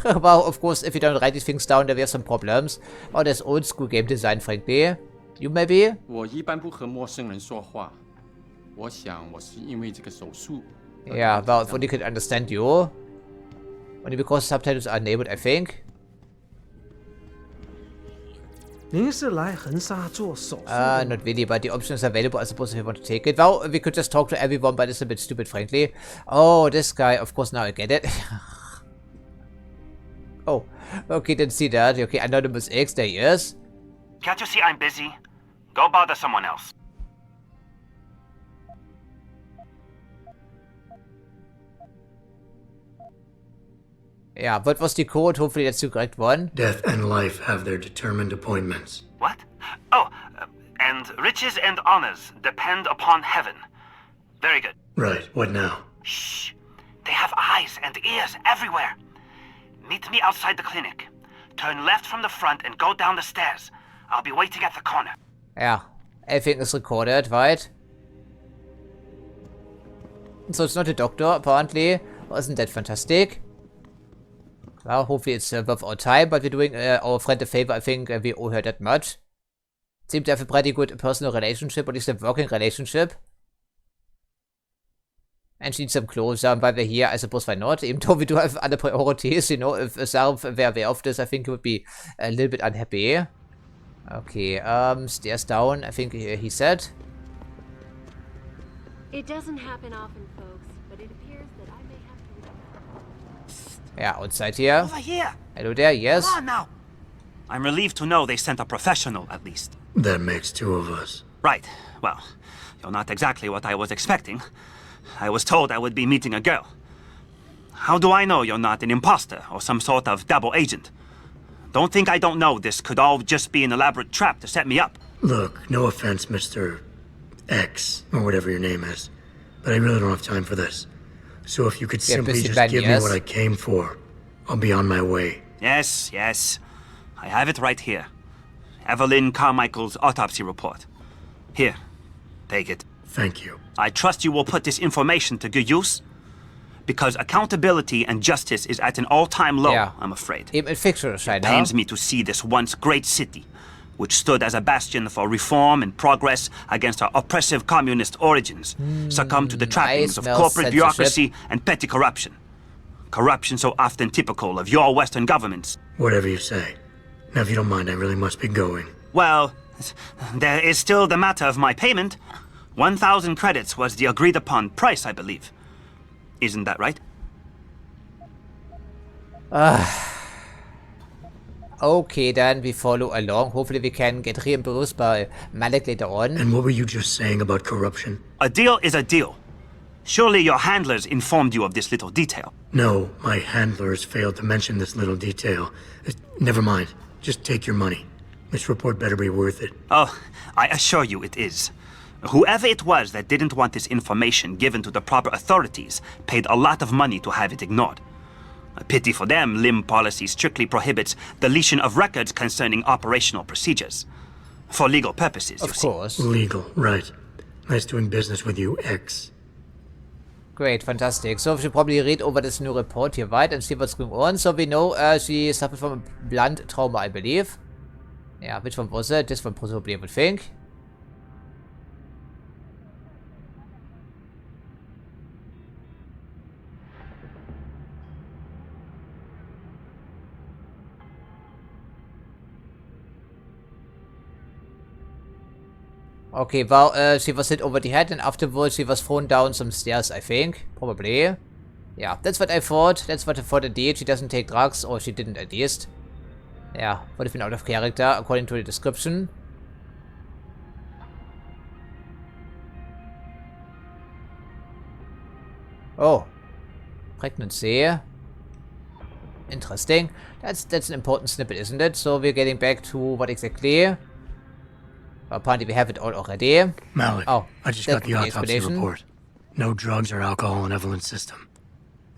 Well, of course, if you don't write these things down, there were some problems. Oh, that's old school game design, frankly. You maybe? 我一般不和陌生人说话。我想我是因为这个手术。Yeah, well, if only could understand you. Only because subtitles are enabled, I think. 您是来横沙做手术 Not really, but the option is available, I suppose, if you want to take it. Well, we could just talk to everyone, but it's a bit stupid, frankly. Oh, this guy, of course, now I get it. Oh, okay, didn't see that. Okay, Anonymous X, there he is. Can't you see I'm busy? Go bother someone else. Yeah, what was the code? Hopefully that's the correct one. Death and life have their determined appointments. What? Oh, and riches and honors depend upon heaven. Very good. Right, what now? Shh. They have eyes and ears everywhere. Meet me outside the clinic. Turn left from the front and go down the stairs. I'll be waiting at the corner. Yeah, everything is recorded, right? So it's not a doctor, apparently. Wasn't that fantastic? Well, hopefully it's worth our time, but we're doing our friend a favor. I think we owe her that much. Seem to have a pretty good personal relationship, or at least a working relationship. And she needs some clothes, while we're here, I suppose why not? Even though we do have other priorities, you know, if Sarv were aware of this, I think he would be a little bit unhappy. Okay, stairs down, I think he said. It doesn't happen often, folks, but it appears that I may have to... Yeah, outside here. Over here. Hello there, yes. Come on now. I'm relieved to know they sent a professional, at least. That makes two of us. Right. Well, you're not exactly what I was expecting. I was told I would be meeting a girl. How do I know you're not an imposter or some sort of double agent? Don't think I don't know this could all just be an elaborate trap to set me up. Look, no offense, Mr. X, or whatever your name is, but I really don't have time for this. So if you could simply just give me what I came for, I'll be on my way. Yes, yes. I have it right here. Evelyn Carmichael's autopsy report. Here, take it. Thank you. I trust you will put this information to good use. because accountability and justice is at an all-time low, I'm afraid. Eben in Fiction It pains me to see this once great city, which stood as a bastion for reform and progress against our oppressive communist origins, succumb to the trappings of corporate bureaucracy and petty corruption. Corruption so often typical of your Western governments. Whatever you say. Now, if you don't mind, I really must be going. Well, there is still the matter of my payment. 1,000 credits was the agreed-upon price, I believe. Isn't that right? Okay, then we follow along. Hopefully we can get reimbursed by Malik later on. And what were you just saying about corruption? A deal is a deal. Surely your handlers informed you of this little detail. No, my handlers failed to mention this little detail. Never mind. Just take your money. This report better be worth it. Oh, I assure you it is. Whoever it was that didn't want this information given to the proper authorities paid a lot of money to have it ignored. A pity for them, LIM policy strictly prohibits deletion of records concerning operational procedures. For legal purposes, of course. Legal, right. Nice doing business with you, X. Great, fantastic. So we should probably read over this new report here, right, and see what's going on. So we know she suffered from a blunt trauma, I believe. Yeah, which one was it? This one presumably, I would think. Okay, well, she was hit over the head and afterwards she was thrown down some stairs, I think. Probably. Yeah, that's what I thought. That's what I thought indeed. She doesn't take drugs, or she didn't at least. Yeah, would have been out of character according to the description. Oh. Pregnancy. Interesting. That's an important snippet, isn't it? So we're getting back to what exactly? Apparently we have it all already. Malik, oh, I just got the autopsy report. No drugs or alcohol in Evelyn's system.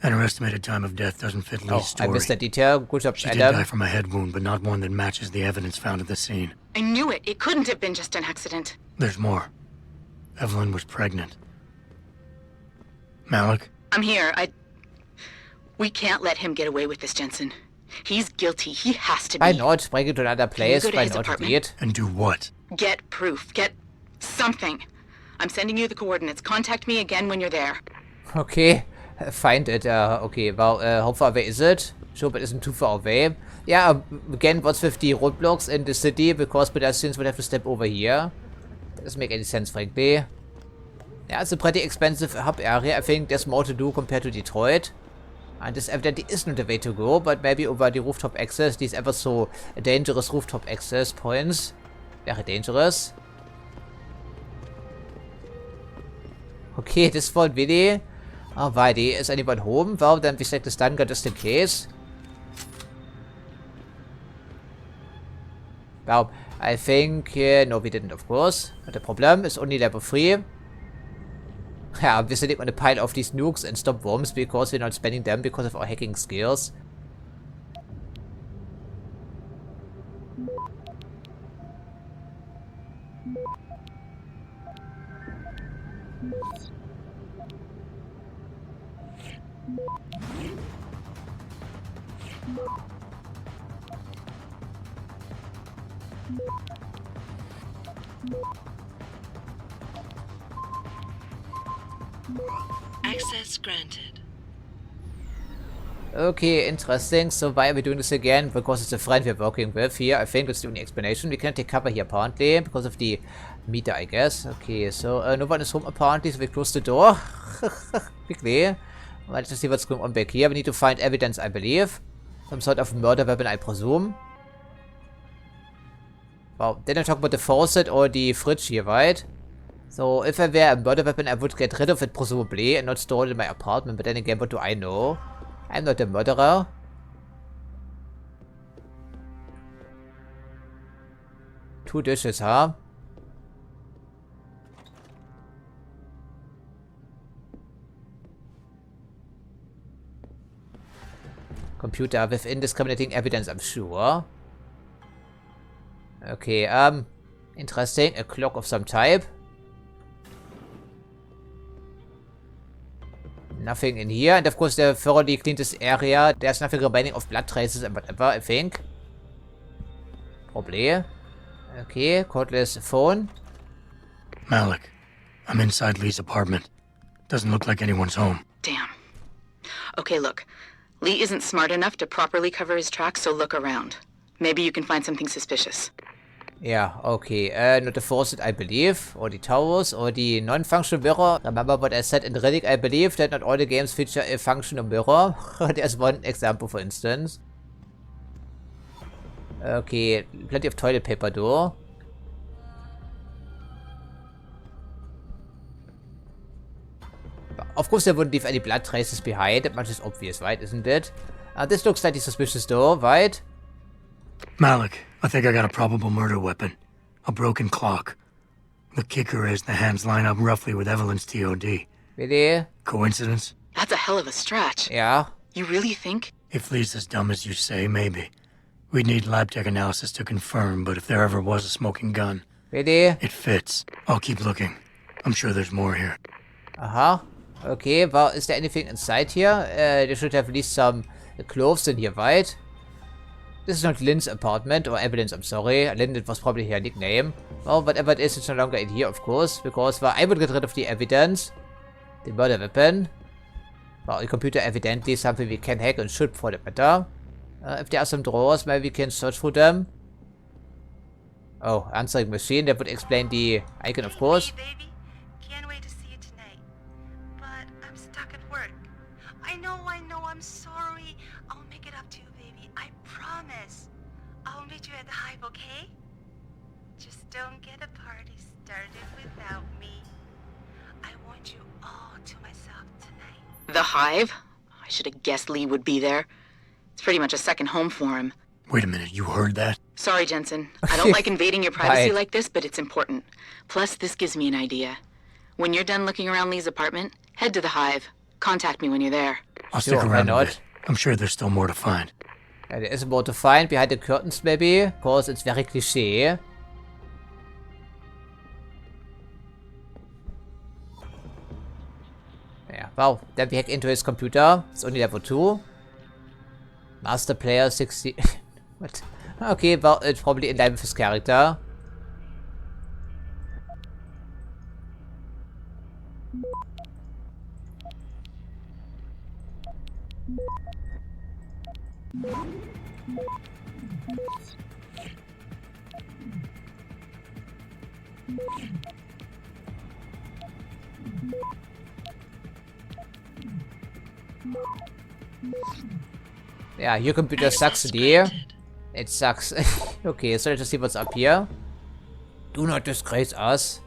And her estimated time of death doesn't fit Lee's story. I missed that detail. Good job, Adam. She did die from a head wound, but not one that matches the evidence found at the scene. I knew it. It couldn't have been just an accident. There's more. Evelyn was pregnant. Malik? I'm here. We can't let him get away with this, Jensen. He's guilty. He has to be. Why not? Bring it to another place. Why not indeed? And do what? Get proof. Get something. I'm sending you the coordinates. Contact me again when you're there. Okay. Find it. Okay, well, how far away is it? Sure, but it isn't too far away. Yeah, again, what's with the roadblocks in the city? Because pedestrians would have to step over here. That doesn't make any sense, frankly. Yeah, it's a pretty expensive hub area. I think there's more to do compared to Detroit. And this evidently isn't the way to go, but maybe over the rooftop access, these ever so dangerous rooftop access points. Very dangerous. Okay, this one really. Alrighty, is anyone home? Well, then we select the stun gun just in case. Well, I think... no, we didn't, of course. Not a problem. It's only level 3. Yeah, we're sitting on a pile of these nukes and stop worms because we're not spending them because of our hacking skills. Access granted. Okay, interesting. So why are we doing this again? Because it's a friend we're working with here. I think that's the only explanation. We can't take cover here apparently because of the meter, I guess. Okay, so no one is home apparently, so we close the door. Quickly. Let's see what's going on back here. We need to find evidence, I believe. Some sort of murder weapon, I presume. Well, didn't I talk about the faucet or the fridge here, right? So, if I were a murder weapon, I would get rid of it, presumably, and not store it in my apartment. But then again, what do I know? I'm not a murderer. Two dishes, huh? Computer with indiscriminating evidence, I'm sure. Okay, interesting. A clock of some type. Nothing in here. And of course, the thoroughly cleaned this area. There's nothing remaining of blood traces and whatever, I think. Probably. Okay, cordless phone. Malik, I'm inside Lee's apartment. Doesn't look like anyone's home. Damn. Okay, look. Lee isn't smart enough to properly cover his tracks, so look around. Maybe you can find something suspicious. Yeah, okay. Not the faucet, I believe. Or the towers, or the non-functional mirror. Remember what I said in Riddick, I believe that not all the games feature a functional mirror. There's one example, for instance. Okay, plenty of toilet paper, though. Of course, they wouldn't leave any blood traces behind. That much is obvious, right? Isn't it? This looks slightly suspicious, though, right? Malik, I think I got a probable murder weapon. A broken clock. The kicker is the hands line up roughly with Evelyn's TOD. Really? Coincidence? That's a hell of a stretch. Yeah. You really think? If Lee's as dumb as you say, maybe. We'd need lab tech analysis to confirm, but if there ever was a smoking gun... Really? It fits. I'll keep looking. I'm sure there's more here. Uh-huh. Okay, well, is there anything inside here? There should have at least some clothes in here, right? This is not Lynn's apartment, or Evelyn's, I'm sorry. Lynn, it was probably her nickname. Well, whatever it is, it's no longer in here, of course, because, well, I would get rid of the evidence. The murder weapon. Well, the computer evidently is something we can hack and should for the matter. If there are some drawers, maybe we can search through them. Oh, answering machine, that would explain the icon, of course. Hey, baby. Can't wait to see you tonight. But I'm stuck at work. I know, I'm sorry. I'll make it up to you, baby. I promise. I'll meet you at the Hive, okay? Just don't get a party started without me. I want you all to myself tonight. The Hive? I should have guessed Lee would be there. It's pretty much a second home for him. Wait a minute, you heard that? Sorry, Jensen. I don't like invading your privacy like this, but it's important. Plus, this gives me an idea. When you're done looking around Lee's apartment, head to the Hive. Contact me when you're there. I'll stick around a bit. I'm sure there's still more to find. Yeah, there is more to find behind the curtains, maybe. Of course, it's very cliché. Yeah, well, then we hack into his computer. It's only level 2. Master player 60... What? Okay, well, it's probably in line with his character. Yeah, your computer sucks, dear. It sucks. Okay, so let's just see what's up here. Do not disgrace us.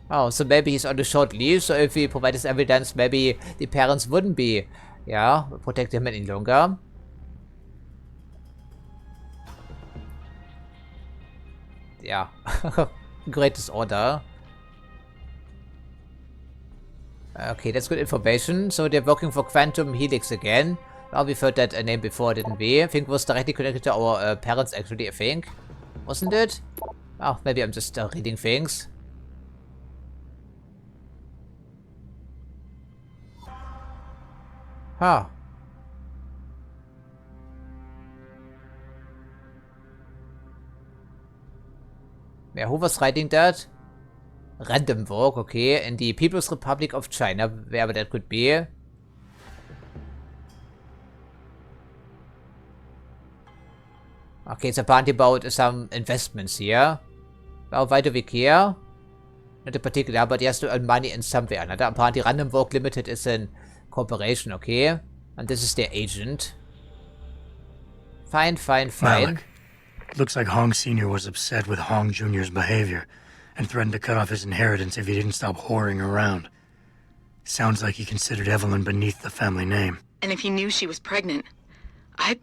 Oh, so maybe he's on a short leash, so if we provide this evidence, maybe the parents wouldn't be, yeah, protect him any longer. Yeah. Great disorder. Okay, that's good information. So they're working for Quantum Helix again. Well, we've heard that name before, didn't we? I think it was directly connected to our parents, actually, I think. Wasn't it? Oh, maybe I'm just reading things. Huh. Yeah, who was writing that? Random work, okay. In the People's Republic of China, wherever that could be. Okay, it's apparently about some investments here. Well, why do we care? Not in particular, but he has to earn money in some way or another. Apparently, Random Work Limited is a corporation, okay? And this is their agent. Fine. Malik. Looks like Hong Sr. was upset with Hong Jr.'s behavior and threatened to cut off his inheritance if he didn't stop whoring around. Sounds like he considered Evelyn beneath the family name. And if he knew she was pregnant, I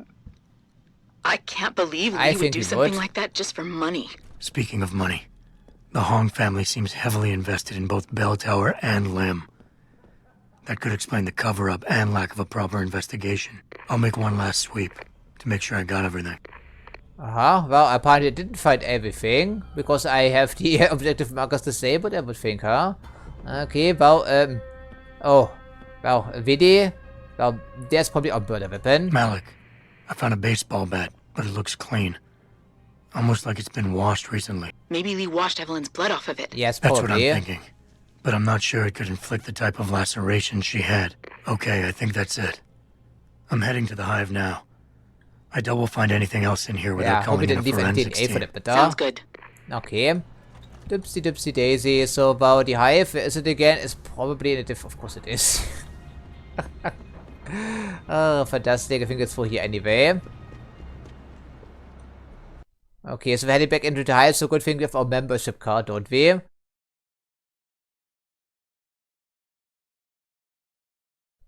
can't believe Lee would do something like that just for money. Speaking of money, the Hong family seems heavily invested in both Bell Tower and Lim. That could explain the cover-up and lack of a proper investigation. I'll make one last sweep to make sure I got everything. Well, apparently I didn't find everything, because I have the objective markers disabled, everything, huh? Okay, well, oh, well, VD, well, there's probably a murder weapon. Malik, I found a baseball bat, but it looks clean. Almost like it's been washed recently. Maybe Lee washed Evelyn's blood off of it. Yes, That's probably. what I'm thinking. But I'm not sure it could inflict the type of laceration she had. Okay, I think that's it. I'm heading to the hive now. I doubt we'll find anything else in here without calling in a forensics team. Sounds good. Okay. Dipsy daisy. So, well, the hive, where is it again? It's probably in a of course it is. Oh, fantastic. I think it's for here anyway. Okay, so we're heading back into the hive, so good thing we have our membership card, don't we?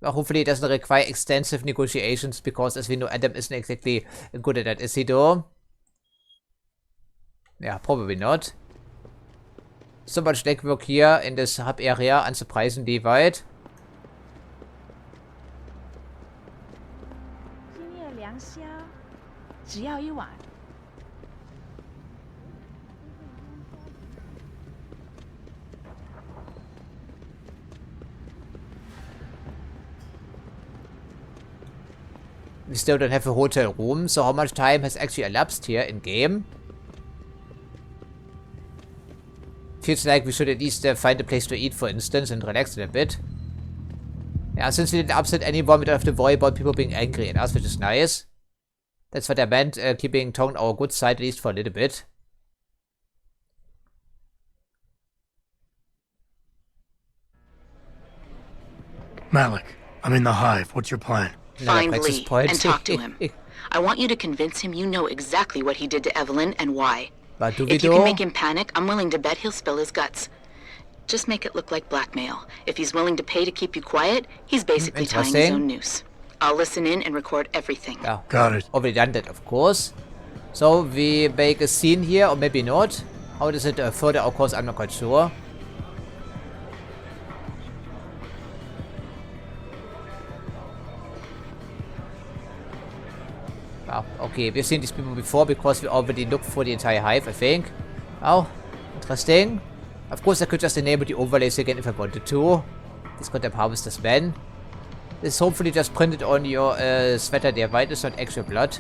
Well, hopefully it doesn't require extensive negotiations, because as we know, Adam isn't exactly good at that, is he though? Yeah, probably not. So much legwork here in this hub area, unsurprisingly wide. We still don't have a hotel room, so how much time has actually elapsed here in game? Feels like we should at least find a place to eat, for instance, and relax a bit. Yeah, since we didn't upset anyone, we don't have to worry about people being angry at us, which is nice. That's what I meant, keeping Tong our good side at least for a little bit. Malik, I'm in the hive. What's your plan? Find Lee and talk to him. I want you to convince him you know exactly what he did to Evelyn and why. But if you can make him panic, I'm willing to bet he'll spill his guts. Just make it look like blackmail. If he's willing to pay to keep you quiet, he's basically tying his own noose. I'll listen in and record everything. Yeah, got it. Already done that, of course. So we make a scene here, or maybe not. How does it further? Of course, I'm not quite sure. Wow, okay, we've seen these people before because we already looked for the entire hive, I think. Oh, interesting. Of course, I could just enable the overlays again if I wanted to. This could have harvest as well. This is hopefully just printed on your sweater there, right? It's not actual blood.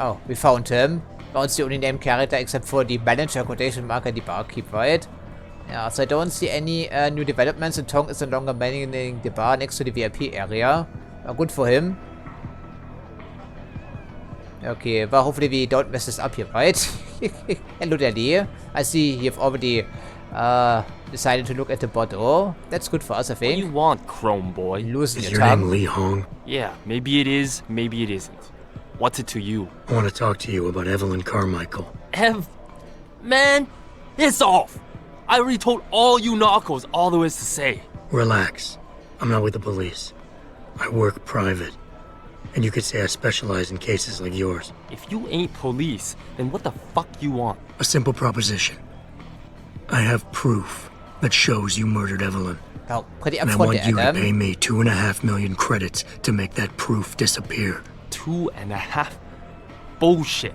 Oh, we found him. Well, it's the only named character except for the manager quotation mark and the barkeep, right? Yeah, so I don't see any new developments, and Tong is no longer managing the bar next to the VIP area. Good for him. Okay, well, hopefully we don't mess this up here, right? Hello there, Lee. I see you've already decided to look at the bottle. That's good for us, I think. What do you want, Chrome Boy? Losing Is your name Lee Hong? Yeah, maybe it is, maybe it isn't. What's it to you? I want to talk to you about Evelyn Carmichael. Man, piss off! I already told all you narcos all there is to say. Relax. I'm not with the police. I work private. And you could say I specialize in cases like yours. If you ain't police, then what the fuck you want? A simple proposition. I have proof that shows you murdered Evelyn. Oh, pretty upfront, and I want you Adam. to pay me 2.5 million credits to make that proof disappear. 2.5? Bullshit.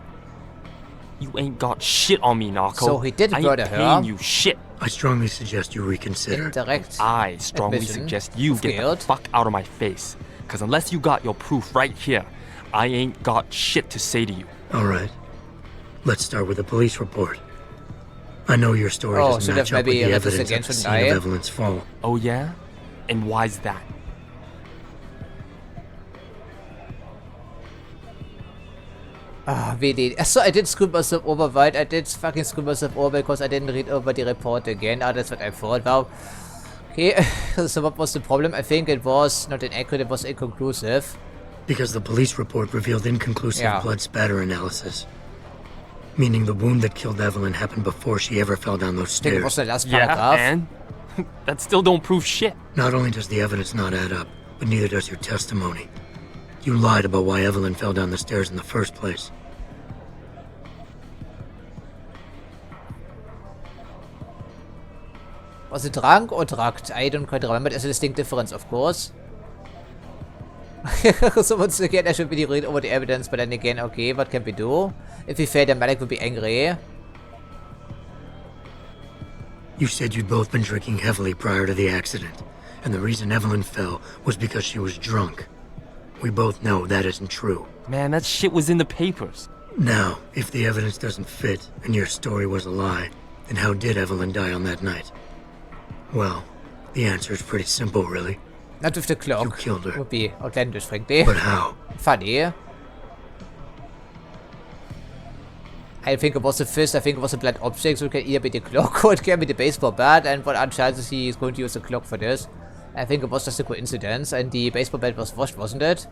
You ain't got shit on me, narco. So he did murder her. I ain't paying you shit. I strongly suggest you reconsider. Indirect. I strongly suggest you get the fuck out of my face. Because unless you got your proof right here, I ain't got shit to say to you. Alright. Let's start with the police report. I know your story doesn't match up with the evidence at the scene of Evelyn's fall. Oh yeah? And why's that? Ah, VD. So I did screw myself over, right? I did fucking screw myself over because I didn't read over the report again. Ah, that's what I thought. Wow. Okay, so what was the problem? I think it was not inaccurate, it was inconclusive. Because the police report revealed inconclusive blood spatter analysis. Meaning the wound that killed Evelyn happened before she ever fell down those stairs. It was the last paragraph. And? That still don't prove shit. Not only does the evidence not add up, but neither does your testimony. You lied about why Evelyn fell down the stairs in the first place. Was it drunk or drugged? I don't quite remember. There's a distinct difference, of course. So once again, I should be read over the evidence, but then again, okay, what can we do? If we fail, then Malik will be angry. You said you'd both been drinking heavily prior to the accident, and the reason Evelyn fell was because she was drunk. We both know that isn't true. Man, that shit was in the papers. Now, if the evidence doesn't fit, and your story was a lie, then how did Evelyn die on that night? Well, the answer is pretty simple, really. Not with the clock. You killed her. Would be outlandish, frankly. But how? Funny. I think it was a fist, I think it was a blunt object, so it can either be the clock or it can be the baseball bat, and what are chances he is going to use the clock for this? I think it was just a coincidence, and the baseball bat was washed, wasn't it?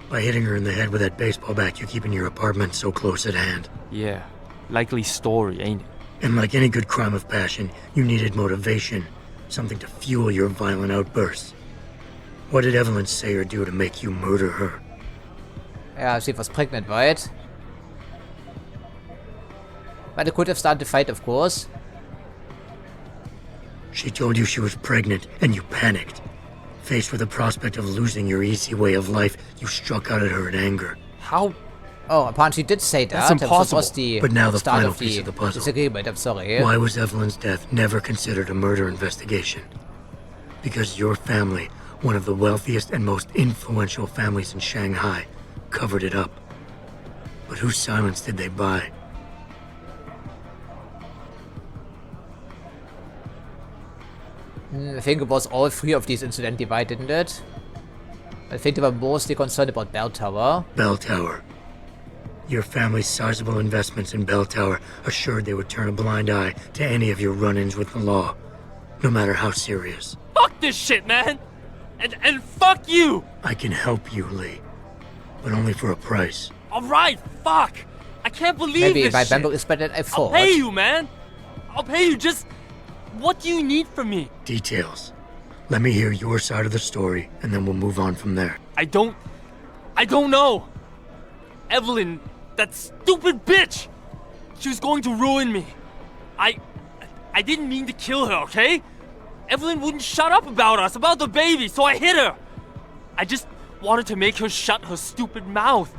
By hitting her in the head with that baseball bat, you keep in your apartment so close at hand. Yeah, likely story, ain't it? And like any good crime of passion, you needed motivation, something to fuel your violent outbursts. What did Evelyn say or do to make you murder her? Yeah, she was pregnant, right? But it could have started the fight, of course. She told you she was pregnant, and you panicked. Faced with the prospect of losing your easy way of life, you struck out at her in anger. How? Oh, apparently she did say that. That's impossible. Was the but now the start final of piece of the puzzle. Disagreement, I'm sorry. Why was Evelyn's death never considered a murder investigation? Because your family, one of the wealthiest and most influential families in Shanghai, covered it up. But whose silence did they buy? I think it was all three of these incidents divided, didn't it? I think they were mostly concerned about Bell Tower. Bell Tower. Your family's sizable investments in Bell Tower assured they would turn a blind eye to any of your run-ins with the law, no matter how serious. Fuck this shit, man! And fuck you! I can help you, Lee. But only for a price. Alright, fuck! I can't believe Maybe this my shit! memory is better than I thought. I'll pay you, man! I'll pay you, just... What do you need from me? Details. Let me hear your side of the story, and then we'll move on from there. I don't know. Evelyn, that stupid bitch! She was going to ruin me. I didn't mean to kill her, okay? Evelyn wouldn't shut up about us, about the baby, so I hit her. I just wanted to make her shut her stupid mouth.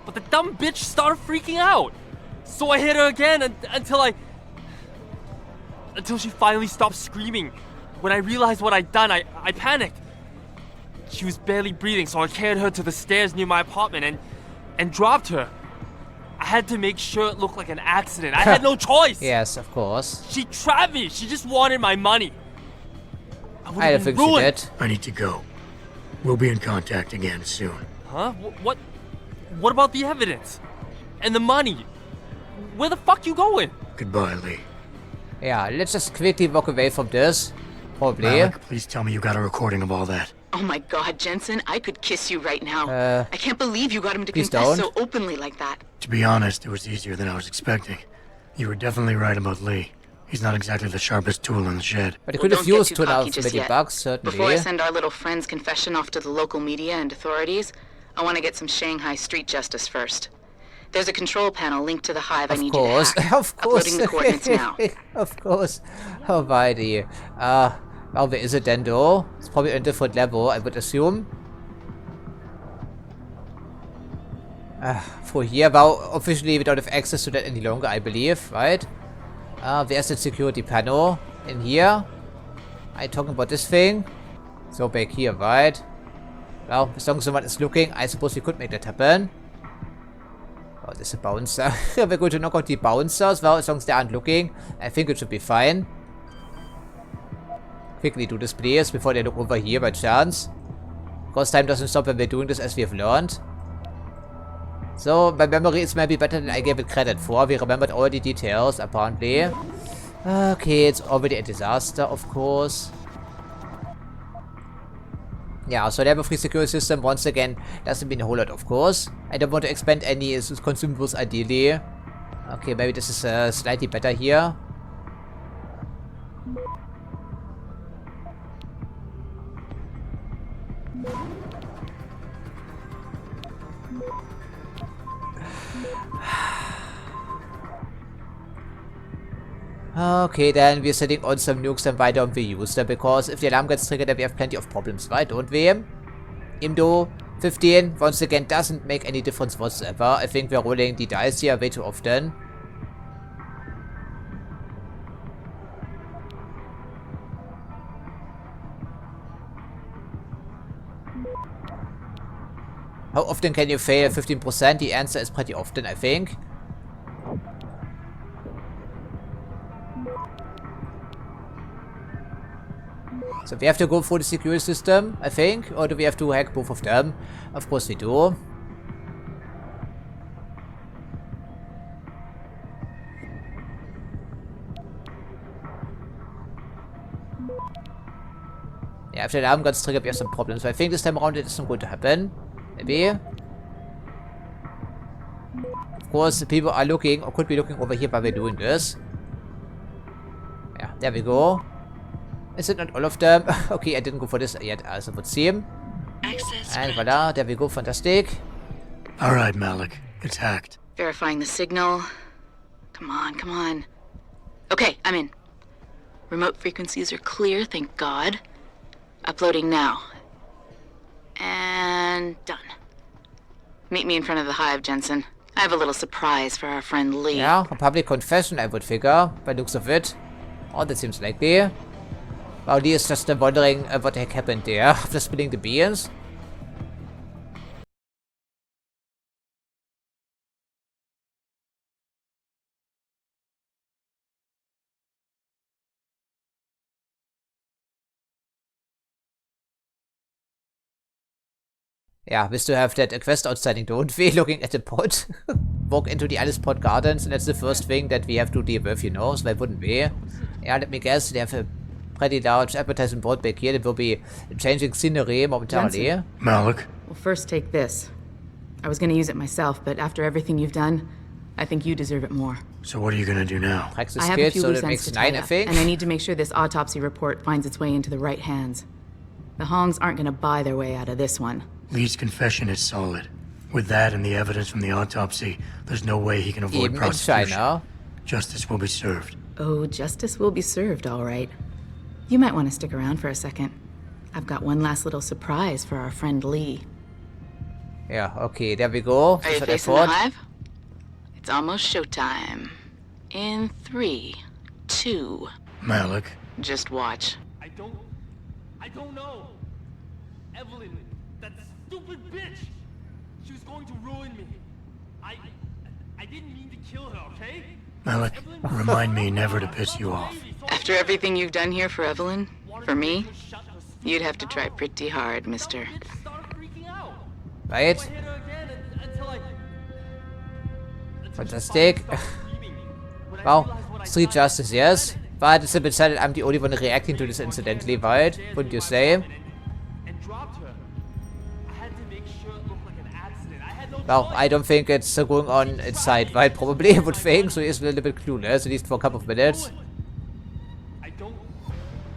But the dumb bitch started freaking out. So I hit her again until she finally stopped screaming. When I realized what I'd done, I panicked. She was barely breathing, so I carried her to the stairs near my apartment and dropped her. I had to make sure it looked like an accident. I had no choice. Yes, of course. She trapped me. She just wanted my money. I don't think she did. I need to go. We'll be in contact again soon. Huh? What about the evidence? And the money? Where the fuck you going? Goodbye, Lee. Yeah, let's just quickly walk away from this. Probably. Malik, please tell me you got a recording of all that. Oh my god, Jensen, I could kiss you right now. I can't believe you got him to confess so openly like that. To be honest, it was easier than I was expecting. You were definitely right about Lee. He's not exactly the sharpest tool in the shed. But he could have used $2,000 certainly. Before I send our little friend's confession off to the local media and authorities, I want to get some Shanghai street justice first. There's a control panel linked to the hive I need you to hack. Of course. Uploading the coordinates now. Of course. Alrighty. Well, where is it then though? It's probably on a different level, I would assume. For here, well, officially we don't have access to that any longer, I believe, right? Where's the security panel? In here? Are you talking about this thing? So back here, right? Well, as long as someone is looking, I suppose we could make that happen. Oh, there's a bouncer. We're going to knock out the bouncers. Well, as long as they aren't looking, I think it should be fine. Quickly do this, please, before they look over here by chance. Of course, time doesn't stop when we're doing this, as we have learned. So, my memory is maybe better than I gave it credit for. We remembered all the details, apparently. Okay, it's already a disaster, of course. Yeah, so they have a free security system. Once again, doesn't mean a whole lot, of course. I don't want to expend any consumables, ideally. Okay, maybe this is slightly better here. Okay, then we're setting on some nukes and why don't we use them? Because if the alarm gets triggered, then we have plenty of problems, right? Don't we? Even though 15, once again, doesn't make any difference whatsoever. I think we're rolling the dice here way too often. How often can you fail 15%? The answer is pretty often, I think. So we have to go through the security system, I think, or do we have to hack both of them? Of course we do. Yeah, if the alarm gets triggered, we have some problems. So I think this time around it isn't going to happen. Maybe. Of course, people are looking, or could be looking over here while we're doing this. Yeah, there we go. Is it not all of them? Okay, I didn't go for this yet, as it would seem. And voila, there we go, fantastic. Alright, Malik. It's hacked. Verifying the signal. Come on, come on. Okay, I'm in. Remote frequencies are clear, thank God. Uploading now. And done. Meet me in front of the hive, Jensen. I have a little surprise for our friend Lee. Yeah, a public confession, I would figure, by looks of it. Oh, that seems likely. Wow, Lee is just wondering what the heck happened there after spilling the beans. Yeah, we still have that quest outstanding, don't we? Looking at the pod. Walk into the Alice Pod Gardens, and that's the first thing that we have to deal with, you know, so why wouldn't we? Yeah, let me guess, they have a pretty large advertising board back here that will be changing scenery momentarily. Jensen. Malik. Well, first take this. I was gonna use it myself, but after everything you've done, I think you deserve it more. So what are you gonna do now? Praxis I have a kit, few so loose that ends makes to 9, tie I up, think. and I need to make sure this autopsy report finds its way into the right hands. The Hongs aren't gonna buy their way out of this one. Lee's confession is solid. With that and the evidence from the autopsy, there's no way he can avoid Even in prosecution. China. Justice will be served. Oh, justice will be served, all right. You might want to stick around for a second. I've got one last little surprise for our friend Lee. Yeah, okay, there we go. Are you facing the hive? It's almost showtime. In 3, 2... Malik. Just watch. I don't know. Evelyn, that stupid bitch. She was going to ruin me. I didn't mean to kill her, okay? Malik, remind me never to piss you off. After everything you've done here for Evelyn, for me, you'd have to try pretty hard, mister. Right? Fantastic. Wow, street justice, yes. But it's a bit sad that I'm the only one reacting to this incidentally, right? Wouldn't you say? Well, I don't think it's going on inside, right? Probably, I would think. So he's a little bit clueless, at least for a couple of minutes.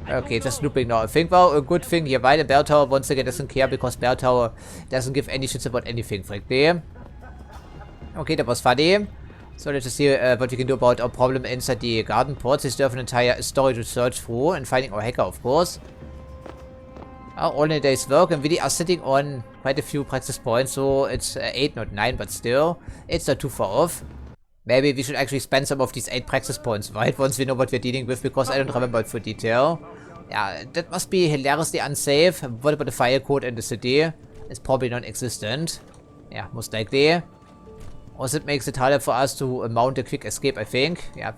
Okay, just looping now. I think, well, a good thing here, right? The bell tower once again doesn't care because bell tower doesn't give any shits about anything, frankly. Okay, that was funny. So let's just see what we can do about our problem inside the garden ports. We still have an entire story to search through and finding our hacker, of course. All in a day's work, and we are sitting on quite a few practice points, so it's 8, not 9, but still, it's not too far off. Maybe we should actually spend some of these 8 practice points, right, once we know what we're dealing with, because I don't remember it for detail. Yeah, that must be hilariously unsafe. What about the fire code in the city? It's probably non-existent. Yeah, most likely. Also, it makes it harder for us to mount a quick escape, I think. Yeah,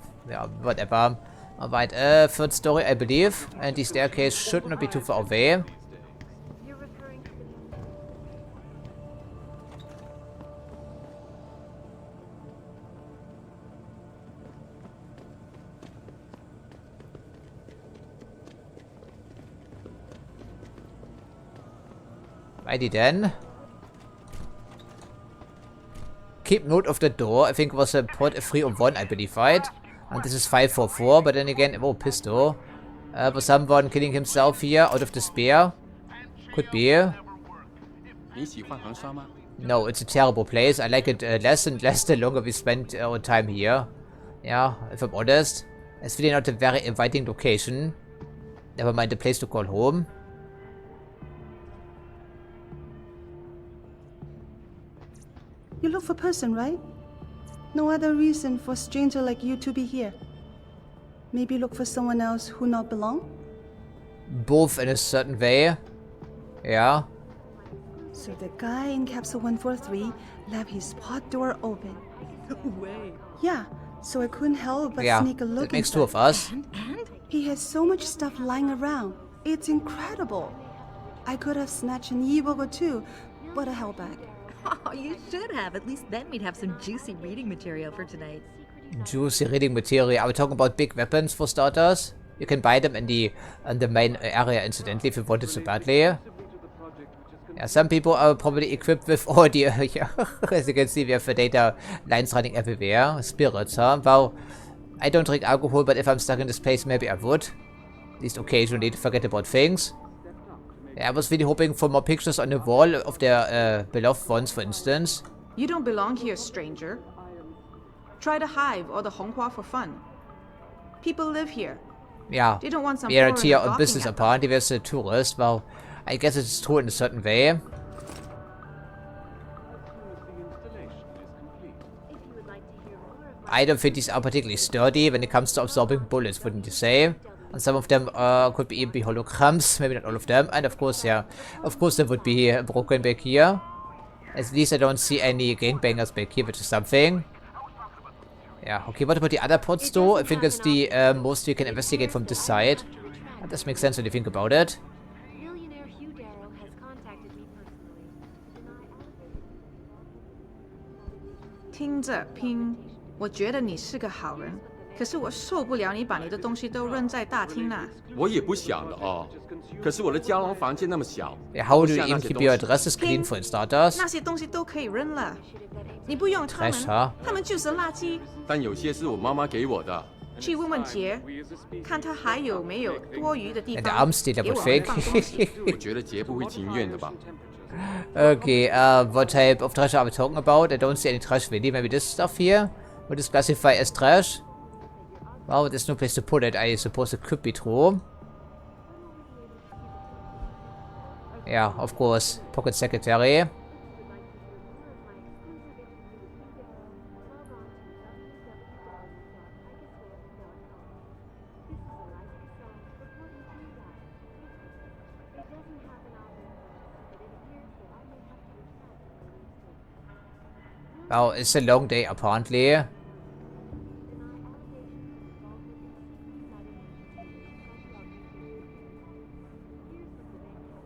whatever. Alright, 3rd story, I believe, and the staircase should not be too far away. Righty then. Keep note of the door. I think it was a port 301, I believe, right? And this is 544, but then again, oh, pistol. Was someone killing himself here out of despair? Could be. No, it's a terrible place. I like it less and less the longer we spend our time here. Yeah, if I'm honest. It's really not a very inviting location. Never mind the place to call home. You look for person, right? No other reason for a stranger like you to be here. Maybe look for someone else who not belong? Both in a certain way. Yeah. So the guy in capsule 143 left his pod door open. No way. Yeah, so I couldn't help but Yeah, sneak a look that makes inside. two of us. And he has so much stuff lying around. It's incredible. I could have snatched an e-book or two, but I held back. Oh, you should have. At least then we'd have some juicy reading material for tonight. Juicy reading material. Are we talking about big weapons for starters? You can buy them in the main area, incidentally, if you want it so badly. Yeah, some people are probably equipped with all the, yeah, as you can see, we have the data lines running everywhere. Spirits, huh? Well, I don't drink alcohol, but if I'm stuck in this place, maybe I would. At least occasionally to forget about things. Yeah, I was really hoping for more pictures on the wall of their beloved ones, for instance. You don't belong here, stranger. Try the Hive or the Honghua for fun. People live here. Yeah, They don't want some we are foreigner here on gawking business at them. apparently as a tourist. Well, I guess it's true in a certain way. I don't think these are particularly sturdy when it comes to absorbing bullets, wouldn't you say? And some of them could be even be holograms, maybe not all of them. And of course, yeah, of course there would be broken back here. At least I don't see any gangbangers back here, which is something. Yeah, okay, what about the other pods though? I think it's the most we can investigate from this side. That does make sense when you think about it. Billionaire Hugh Darrow has contacted me personally. 听着，拼，我觉得你是个好人，可是我受不了你把你的东西都扔在大厅那。我也不想的哦。可是我的胶囊房间那么小。Yeah, how do you 不像那 even 些 keep 东 your 西 addresses clean for starters? 那些东西都可以扔了，你不用他们 Trash, huh? 他们就是垃圾。但有些是我妈妈给我的。去问问杰，看他还有没有多余的地 And the 方 arms dealer 给 would 我们放东西。 fake. 我觉得杰不会情愿的吧。 Okay, what type of trash are we talking about? I don't see any trash really. Maybe this stuff here? Would this classify as trash? Well, there's no place to put it. I suppose it could be true. Yeah, of course. Pocket secretary. Well, it's a long day apparently.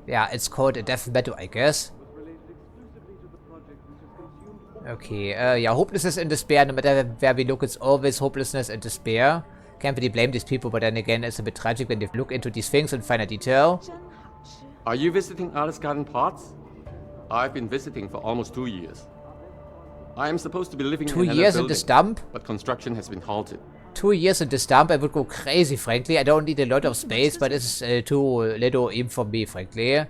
Yeah, it's called a death meadow, I guess. Okay, yeah, hopelessness and despair. No matter where we look, it's always hopelessness and despair. Can't really blame these people, but then again, it's a bit tragic when you look into these things in finer detail. Are you visiting Alice Garden Pots? I've been visiting for almost 2 years. I am supposed to be living 2 in another years in building, this dump? but construction has been halted. 2 years in this dump, I would go crazy, frankly. I don't need a lot of space, but it's too little even for me, frankly.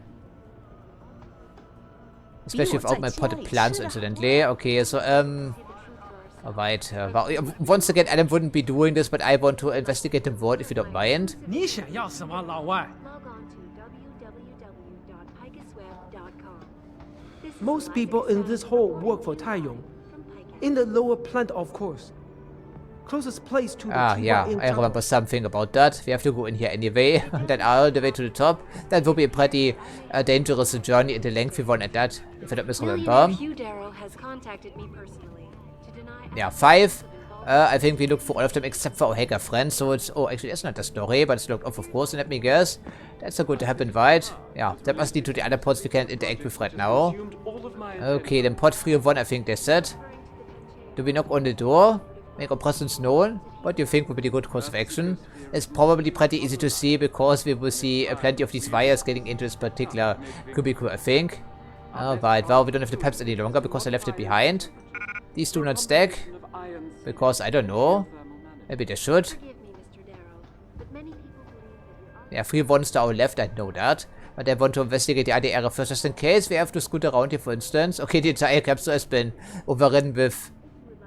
Especially without my potted plants, incidentally. Okay, so, alright. Well, once again, Adam wouldn't be doing this, but I want to investigate the vault if you don't mind. 你想要什么，老外？ Log on to www.picusweb.com. Most people in this hole work for Taiyong. In the lower plant, of course. Closest place to the Ah, yeah, TYM I remember something about that. We have to go in here anyway, and then all the way to the top. That will be a pretty dangerous journey in the lengthy one at that, if I don't Billionaire misremember. Hugh Darrow has contacted me personally to deny Yeah, 5. I think we looked for all of them except for our hacker friends, so it's... Oh, actually, that's not the story, but it's locked off, of course, and let me guess. That's not going to happen, right? Yeah, that must lead to the other pods we can't interact with right now. Okay, then pod 301, I think that's it. Do we knock on the door? Make our presence known? What do you think would be the good course of action? It's probably pretty easy to see because we will see plenty of these wires getting into this particular cubicle, I think. Alright, well, we don't have the peps any longer because I left it behind. These do not stack. Because, I don't know. Maybe they should. Yeah, 3 ones to our left, I know that. But I want to investigate the other area first, just in case we have to scoot around here, for instance. Okay, the entire capsule has been overridden with...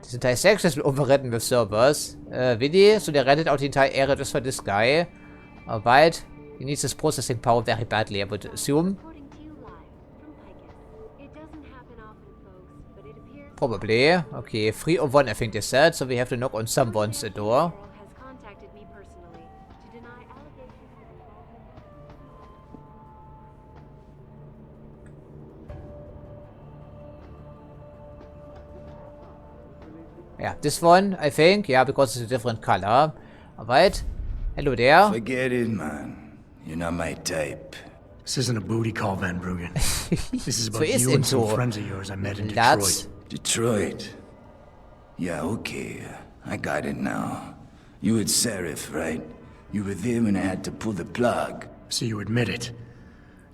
This entire section has been overridden with servers. Really? So they rented out the entire area just for this guy. Alright. He needs his processing power very badly, I would assume. Probably. Okay, 301 I think they said, so we have to knock on someone's door. Yeah, this one, I think. Yeah, because it's a different color. Alright. Hello there. Forget it, man. You're not my type. This isn't a booty call, Van Bruggen. This is about So you and some friends of yours I met in Detroit. Detroit? Yeah, okay. I got it now. You with Seraph, right? You were there when I had to pull the plug. So you admit it.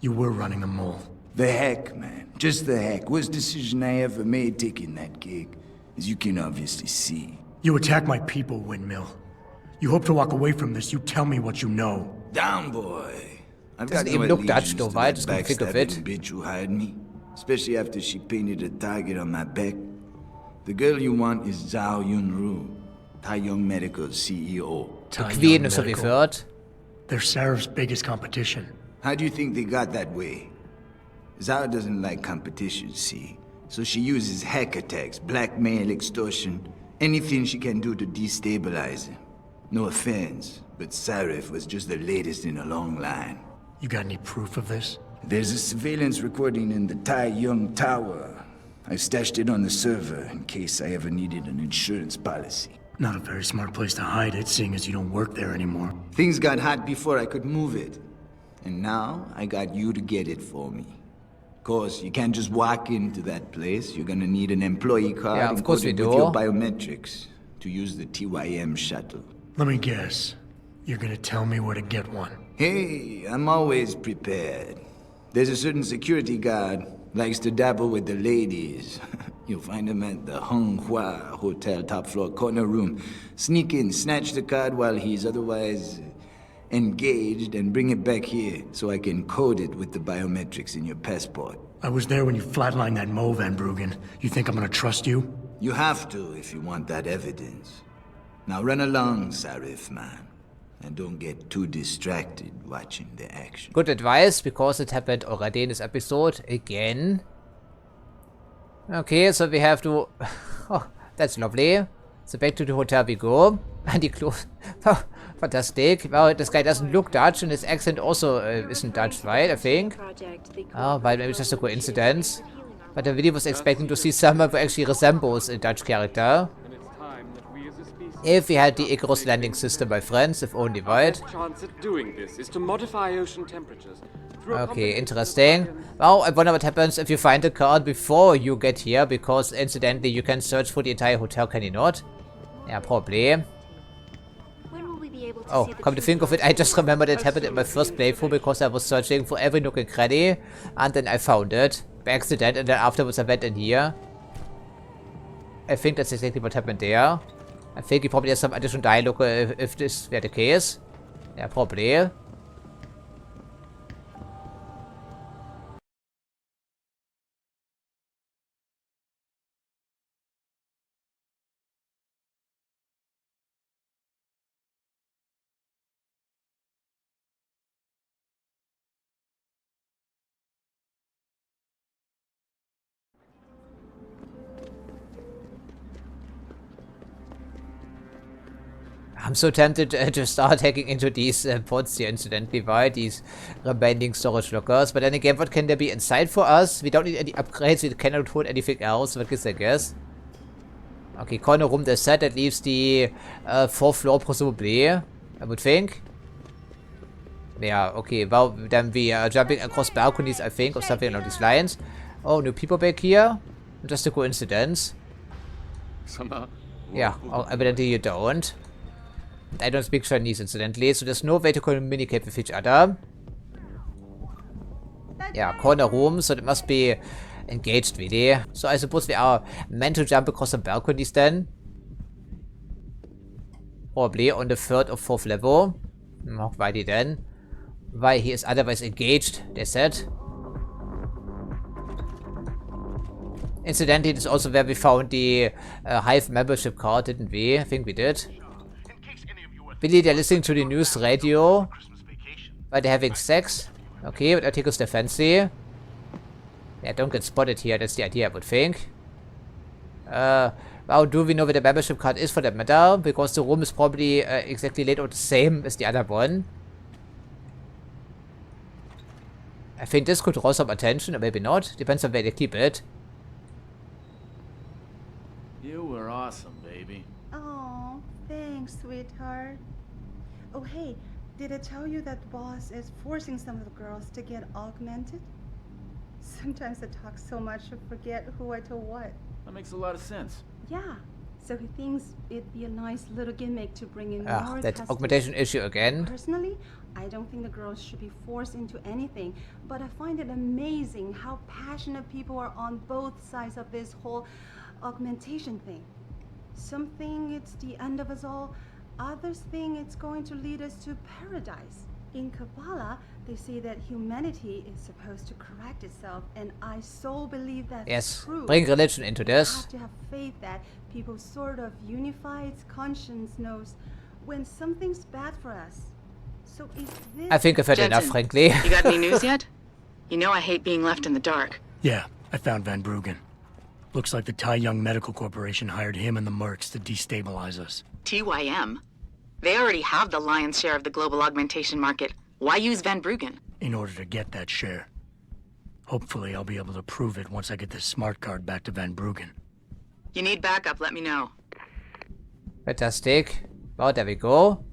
You were running a mole. The heck, man. Just the heck. Worst decision I ever made taking that gig. As you can obviously see. You attack my people, Windmill. You hope to walk away from this, you tell me what you know. Down, boy. I've Doesn't got even no look Dutch allegiance though, to right? that Just gonna think of it. backstabbing bitch who hired me. Especially after she painted a target on my back. The girl you want is Zhao Yunru, Taiyong Medical's CEO. The Queen, so we've heard. They're Seraph's biggest competition. How do you think they got that way? Zhao doesn't like competition, see? So she uses hack attacks, blackmail, extortion, anything she can do to destabilize him. No offense, but Seraph was just the latest in a long line. You got any proof of this? There's a surveillance recording in the Tai Yong Tower. I stashed it on the server in case I ever needed an insurance policy. Not a very smart place to hide it, seeing as you don't work there anymore. Things got hot before I could move it. And now, I got you to get it for me. Of course, you can't just walk into that place. You're gonna need an employee card. Yeah, of course we do. With your biometrics to use the TYM shuttle. Let me guess. You're gonna tell me where to get one. Hey, I'm always prepared. There's a certain security guard, likes to dabble with the ladies. You'll find him at the Honghua Hotel top floor corner room. Sneak in, snatch the card while he's otherwise engaged, and bring it back here so I can code it with the biometrics in your passport. I was there when you flatlined that Mo, Van Bruggen. You think I'm gonna trust you? You have to if you want that evidence. Now run along, Seraph, man. And don't get too distracted watching the action. Good advice, because it happened already in this episode again. Okay, so we have to... Oh, that's lovely. So back to the hotel we go. And the clothes... Oh, fantastic. Well, this guy doesn't look Dutch, and his accent also isn't Dutch, right? I think. Oh, but maybe it's just a coincidence. But I really was expecting to see someone who actually resembles a Dutch character. If we had the Icarus landing system, my friends, if only, right? Okay, interesting. Well, I wonder what happens if you find the card before you get here, because incidentally you can search for the entire hotel, can you not? Yeah, probably. Oh, come to think of it, I just remembered it happened in my first playthrough because I was searching for every nook and cranny, and then I found it by accident, and then afterwards I went in here. I think that's exactly what happened there. I think he probably has some additional dialogue if this were the case. Yeah, probably. I'm so tempted to start hacking into these pods here incidentally, right? These remaining storage lockers. But then again, what can there be inside for us? We don't need any upgrades, we cannot put anything else, what is I guess? Okay, corner room, the set, that leaves the 4th floor presumably, I would think. Yeah, okay, well, then we are jumping across balconies, I think, or something along these lines. Oh, new people back here? Just a coincidence. Yeah, well, evidently you don't. I don't speak Chinese, incidentally, so there's no way to communicate with each other. Yeah, corner room, so it must be engaged, really. So I suppose we are meant to jump across some balconies then. Probably on the 3rd or 4th level. Alrighty then. Why he is otherwise engaged, they said. Incidentally, this is also where we found the Hive membership card, didn't we? I think we did. Billy, they're listening to the news radio. But they're having sex. Okay, but articles they're fancy. Yeah, don't get spotted here, that's the idea, I would think. How do we know where the membership card is for that matter? Because the room is probably exactly laid out the same as the other one. I think this could draw some attention, or maybe not. Depends on where they keep it. You were awesome, baby. Oh, thanks, sweetheart. Oh, hey, did I tell you that the boss is forcing some of the girls to get augmented? Sometimes I talk so much I forget who I told what. That makes a lot of sense. Yeah, so he thinks it'd be a nice little gimmick to bring in more that customers. augmentation issue again. Personally, I don't think the girls should be forced into anything, but I find it amazing how passionate people are on both sides of this whole augmentation thing. Some think it's the end of us all, others think it's going to lead us to paradise. In Kabbalah, they say that humanity is supposed to correct itself, and I so believe that's true. Bring religion into this. You have to have faith that people sort of unify its conscience knows when something's bad for us. So if this... I think I've had enough, frankly. You got any news yet? You know I hate being left in the dark. Yeah, I found Van Bruggen. Looks like the Tai Young Medical Corporation hired him and the Mercs to destabilize us. TYM? They already have the lion's share of the global augmentation market. Why use Van Bruggen? In order to get that share. Hopefully I'll be able to prove it once I get this smart card back to Van Bruggen. You need backup, let me know. Fantastic. Well, there we go.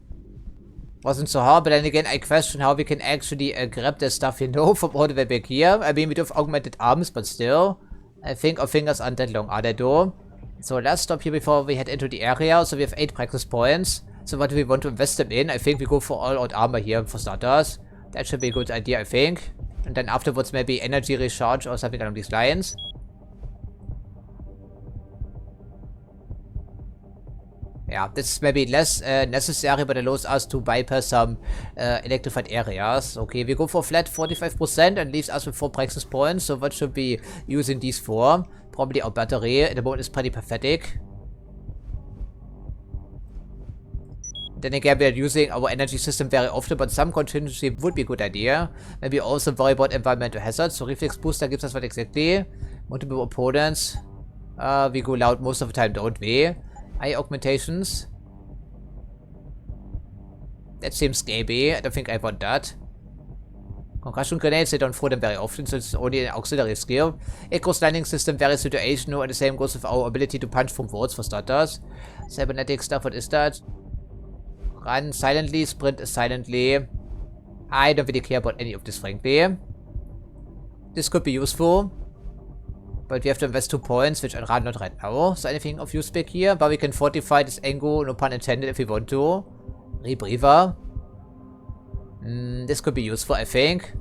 Wasn't so hard, but then again, I question how we can actually grab this stuff, you know, from all the way back here. I mean, we do have augmented arms, but still. I think our fingers aren't that long, are they though? So let's stop here before we head into the area. So we have 8 practice points. So what do we want to invest them in? I think we go for all-out armor here for starters. That should be a good idea, I think. And then afterwards maybe energy recharge or something along these lines. Yeah, this is maybe less necessary, but allows us to bypass some electrified areas. Okay, we go for flat 45% and leaves us with 4 praxis points. So what should we be using these for? Probably our battery. At the moment is pretty pathetic. Then again, we are using our energy system very often, but some contingency would be a good idea. Maybe also worry about environmental hazards. So reflex booster gives us what exactly? Multiple opponents. We go loud most of the time, don't we? Eye augmentations. That seems scaby. I don't think I want that. Concussion grenades, they don't throw them very often, so it's only an auxiliary skill. Echo's landing system, very situational, and the same goes with our ability to punch from walls for starters. Cybernetic stuff, what is that? Run silently, sprint silently. I don't really care about any of this, frankly. This could be useful. But we have to invest 2 points, which I'd rather not right now. So anything of use back here. But we can fortify this angle, no pun intended, if we want to. Rebreather. This could be useful, I think.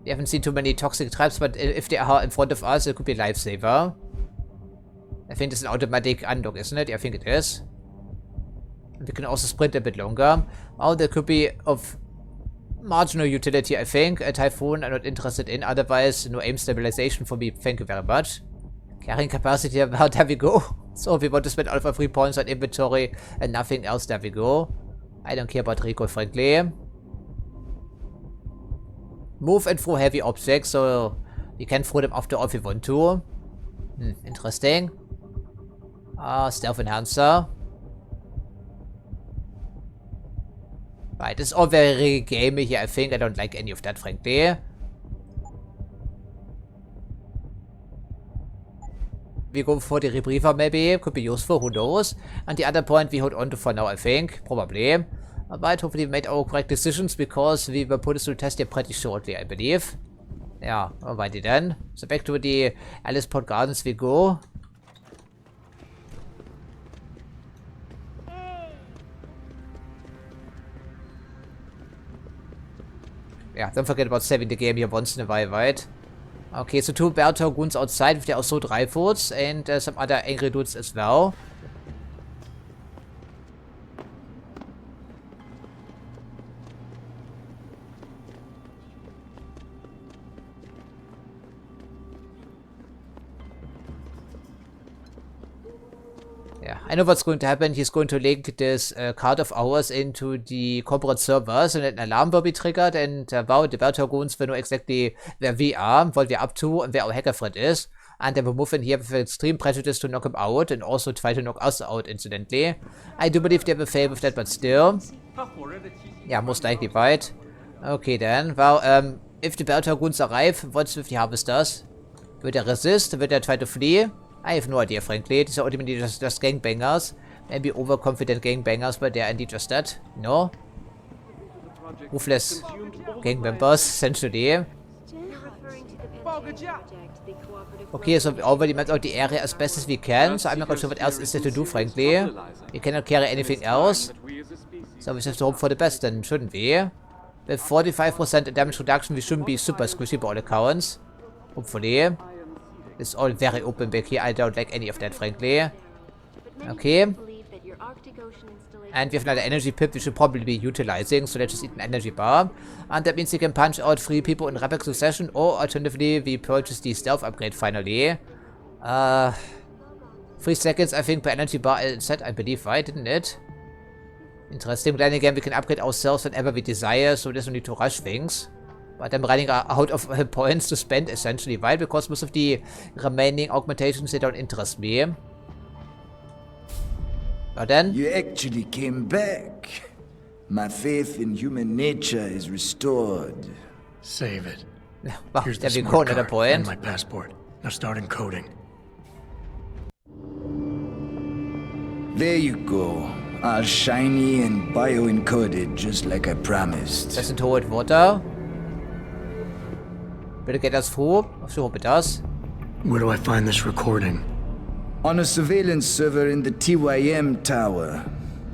We haven't seen too many toxic traps, but if they are in front of us, it could be a lifesaver. I think this is an automatic unlock, isn't it? I think it is. And we can also sprint a bit longer. Oh, that could be of marginal utility, I think. A Typhoon I'm not interested in. Otherwise, no aim stabilization for me. Thank you very much. Carrying capacity, well, there we go. So we want to spend all of our 3 points on inventory and nothing else. There we go. I don't care about recoil, frankly. Move and throw heavy objects, so we can throw them after all if we want to. Interesting. Stealth enhancer. Right, this is all very gamey here, I think. I don't like any of that, frankly. We go for the rebreather, maybe. Could be useful, who knows. And the other point we hold on to for now, I think. Probably. But hopefully we made our correct decisions, because we were put through the test here pretty shortly, I believe. Yeah, alrighty then. So back to the Alice Port Gardens we go. Yeah, don't forget about saving the game here once in a while, right? Okay, so 2 Bertha goons outside with the also 3 foots and some other angry dudes as well. Yeah, I know what's going to happen. He's going to link this card of ours into the corporate servers, and an alarm will be triggered, and wow, the Beltagoons will know exactly where we are, what we're up to, and where our hacker friend is. And they will move in here with extreme prejudice to knock him out, and also try to knock us out, incidentally. I do believe they will fail with that, but still. Yeah, most likely, right? Okay, then. Well, if the Beltagoons arrive, what's with the Harvesters? Will they resist? Will they try to flee? I have no idea, frankly. These are ultimately just gangbangers. Maybe overconfident gangbangers, but they are indeed just that. No? Ruthless gang members, essentially. Okay, so we already mapped out the area as best as we can, so I'm not quite sure what else is there to do, frankly. We cannot carry anything else. So we just have to hope for the best then, shouldn't we? With 45% damage reduction, we shouldn't be super squishy by all accounts. Hopefully. It's all very open back here. I don't like any of that, frankly. Okay. And we have another energy pip we should probably be utilizing. So let's just eat an energy bar. And that means we can punch out 3 people in rapid succession. Or alternatively, we purchase the stealth upgrade finally. 3 seconds, I think, per energy bar set, I believe, right? Didn't it? Interesting. But then again, we can upgrade ourselves whenever we desire. So there's no need to rush things. But I'm running out of points to spend, essentially, right? Because most of the remaining augmentations, they don't interest me. But then... You actually came back. My faith in human nature is restored. Save it. Well, here's there the we smart go, another card and point. my passport. Now start encoding. There you go. All shiny and bio-encoded, just like I promised. Das sind hohe Worte. Bitte geht das through. Ich hoffe das. Where do I find this recording? On a surveillance server in the TYM tower.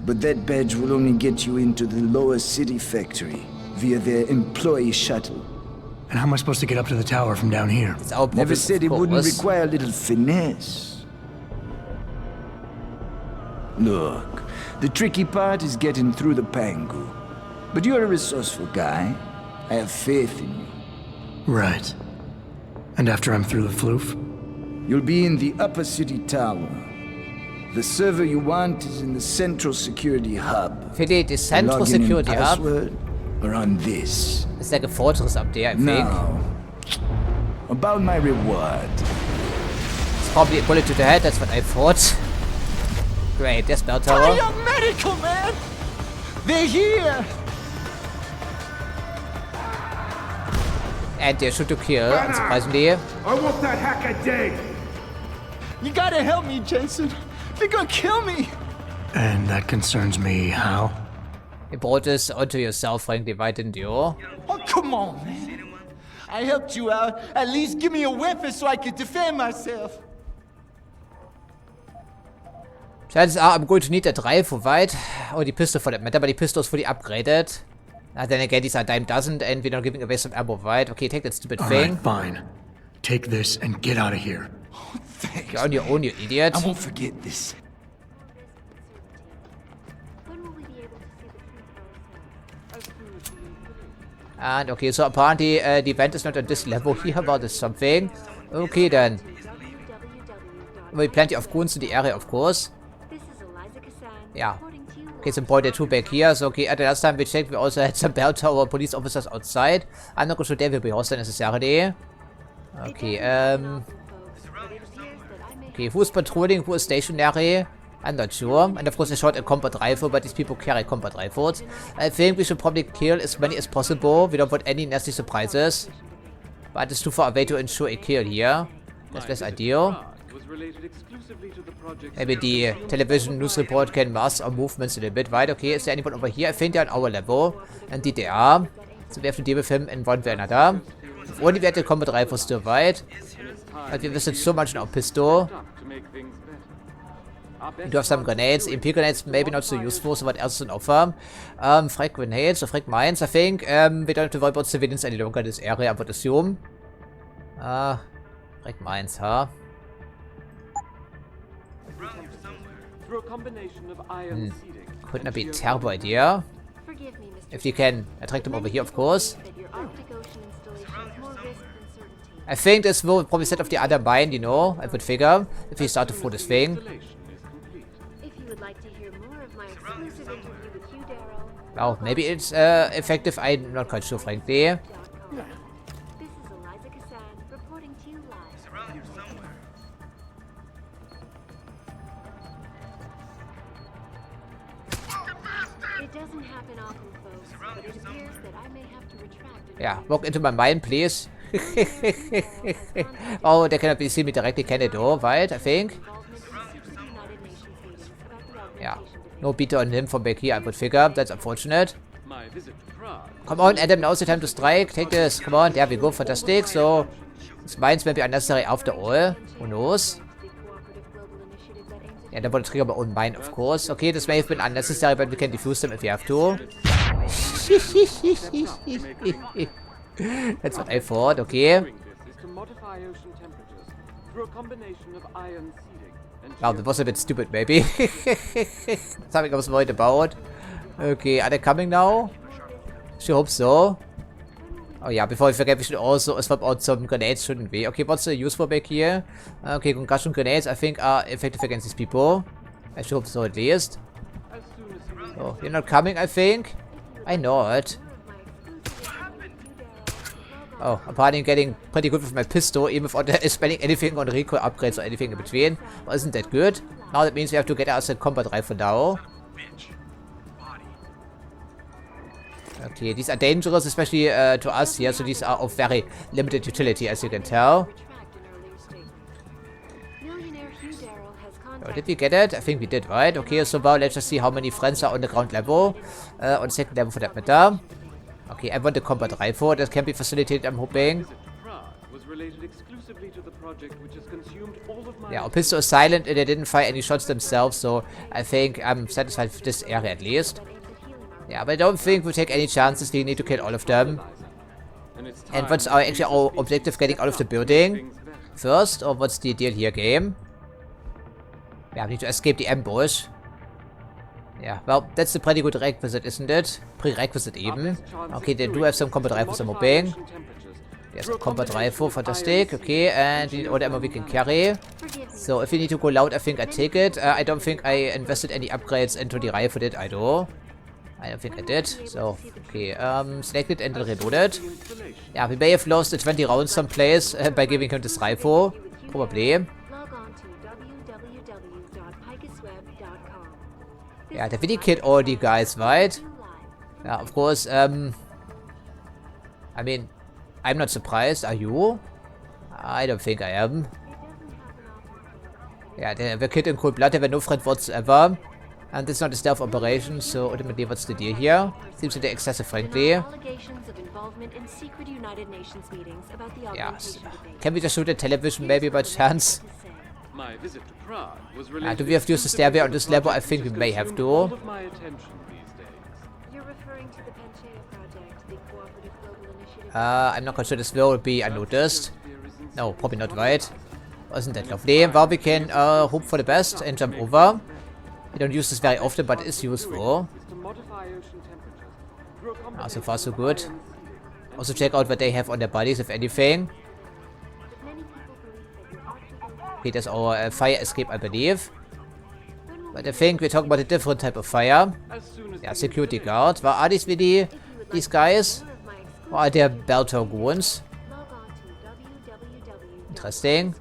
But that badge will only get you into the lower city factory via their employee shuttle. And how am I supposed to get up to the tower from down here? Never said it wouldn't require a little finesse. Look, the tricky part is getting through the Pangu. But you're a resourceful guy. I have faith in you. Right. And after I'm through the floof? You'll be in the upper city tower. The server you want is in the central security hub. Finde the central security hub. Or on this. It's like a fortress up there, I think. Now, about my reward. It's probably a bullet to the head, that's what I thought. Great, there's Bell Tower. Medical, man! They're here! And they shoot to kill, unsurprisingly. I want that hacker dead! You gotta help me, Jensen. They're gonna kill me! And that concerns me how? You brought this onto yourself, frankly, why didn't you? Oh, come on, man. I helped you out. At least give me a weapon so I can defend myself. Chances are I'm going to need a 3 for weit. Oh, die Pistol for that matter, but the pistol is fully upgraded. Then again, these are dime dozen, and we're not giving away some ammo, right? Okay, take that stupid thing. Alright, fine. Take this and get out of here. Oh, thanks. You're on your own, you idiot. I won't forget this. And okay, so apparently the event is not on this level here, but there's something. Okay, then. We plenty of goons in the area, of course. Yeah. Okay, some point 2 back here. So, okay, at the last time we checked, we also had some bell tower police officers outside. I'm not sure they will be hostile necessarily. Okay, okay, who's patrolling, who is stationary? I'm not sure. And of course, I shot a combat rifle, but these people carry combat rifles. I think we should probably kill as many as possible. We don't want any nasty surprises. But it's too far away to ensure a kill here. That's less ideal. Maybe the television news report can mask our movements a little bit, right? Okay, is there anyone over here? I think they're on our level. Indeed they are. So we have to deal with him in one way or another. If only we had the combat rifle still, right? But we wasted so much in our pistol. We do have some grenades. EMP grenades maybe not so useful, so what else is on offer? Frag grenades or frag mines, I think. We don't have to worry about civilians any longer in this area, I would assume. Frag mines, huh? Couldn't that be a terrible idea? If you can attract them over here, of course. I think this will probably set off the other mine, you know, I would figure, if we start to throw this thing. Well, maybe it's effective. I'm not quite sure, frankly. Yeah, walk into my mind, please. Oh, they cannot be seen me directly, can they do? Right, I think. Yeah. No beater on him from back here, I would figure. That's unfortunate. Come on, Adam, now's the time to strike. Take this. Come on. There we go. Fantastic. So, this mines may be unnecessary after all. Who knows? Yeah, that would trigger my own mine, of course. Okay, this may have been unnecessary, but we can defuse them if we have to. That's what I thought. Okay. Wow, that was a bit stupid, maybe. Something I was worried about. Okay, are they coming now? She hopes so. Oh yeah, before we forget, we should also swap out some grenades, shouldn't we? Okay, what's the use for back here? Okay, concussion grenades, I think, are effective against these people. I should hope so, at least. Oh, you're not coming, I think? I know it. Oh, apparently I'm getting pretty good with my pistol, even without spending anything on recoil upgrades or anything in between. Well, isn't that good? Now that means we have to get us a combat rifle now. Okay, these are dangerous, especially to us here, so these are of very limited utility, as you can tell. Oh, did we get it? I think we did, right? Okay, so now let's just see how many friends are on the ground level. On the second level for that matter. Okay, I want the combat rifle. That can be facilitated, I'm hoping. Yeah, our pistol is silent and they didn't fire any shots themselves, so I think I'm satisfied with this area at least. Yeah, but I don't think we take any chances. We need to kill all of them. And what's actually our objective, getting out of the building first? Or what's the deal here, game? Yeah, we need to escape the ambush. Yeah, well, that's a pretty good requisite, isn't it? Prerequisite even. Okay, they do have some combat rifles, I'm hoping. There's a combat rifle, fantastic. Okay, and we need all the ammo we can carry. So if we need to go loud, I think I take it. I don't think I invested any upgrades into the rifle, did I do? I don't think I did. So, okay, select it and then reload it. Yeah, we may have lost 20 rounds someplace by giving him this rifle. Probably. Yeah, they really killed all the guys, right? Yeah, of course, I mean, I'm not surprised, are you? I don't think I am. Yeah, they were killed in cold blood, they were no friend whatsoever. And it's not a stealth operation, so ultimately what's the deal here? Seems to be excessive friendly. Yes. Can we just shoot the television maybe by chance? Do we have to use the stairway on this level? I think we may have to. I'm not quite sure this will be unnoticed. No, probably not, right? Wasn't that lovely? Well, we can hope for the best and jump over. We don't use this very often, but it is useful. So far so good. Also check out what they have on their bodies, if anything. Okay, there's our fire escape, I believe. But I think we're talking about a different type of fire. Yeah, security guard. Well, are these really these guys? Or are they bell tower goons? Interesting.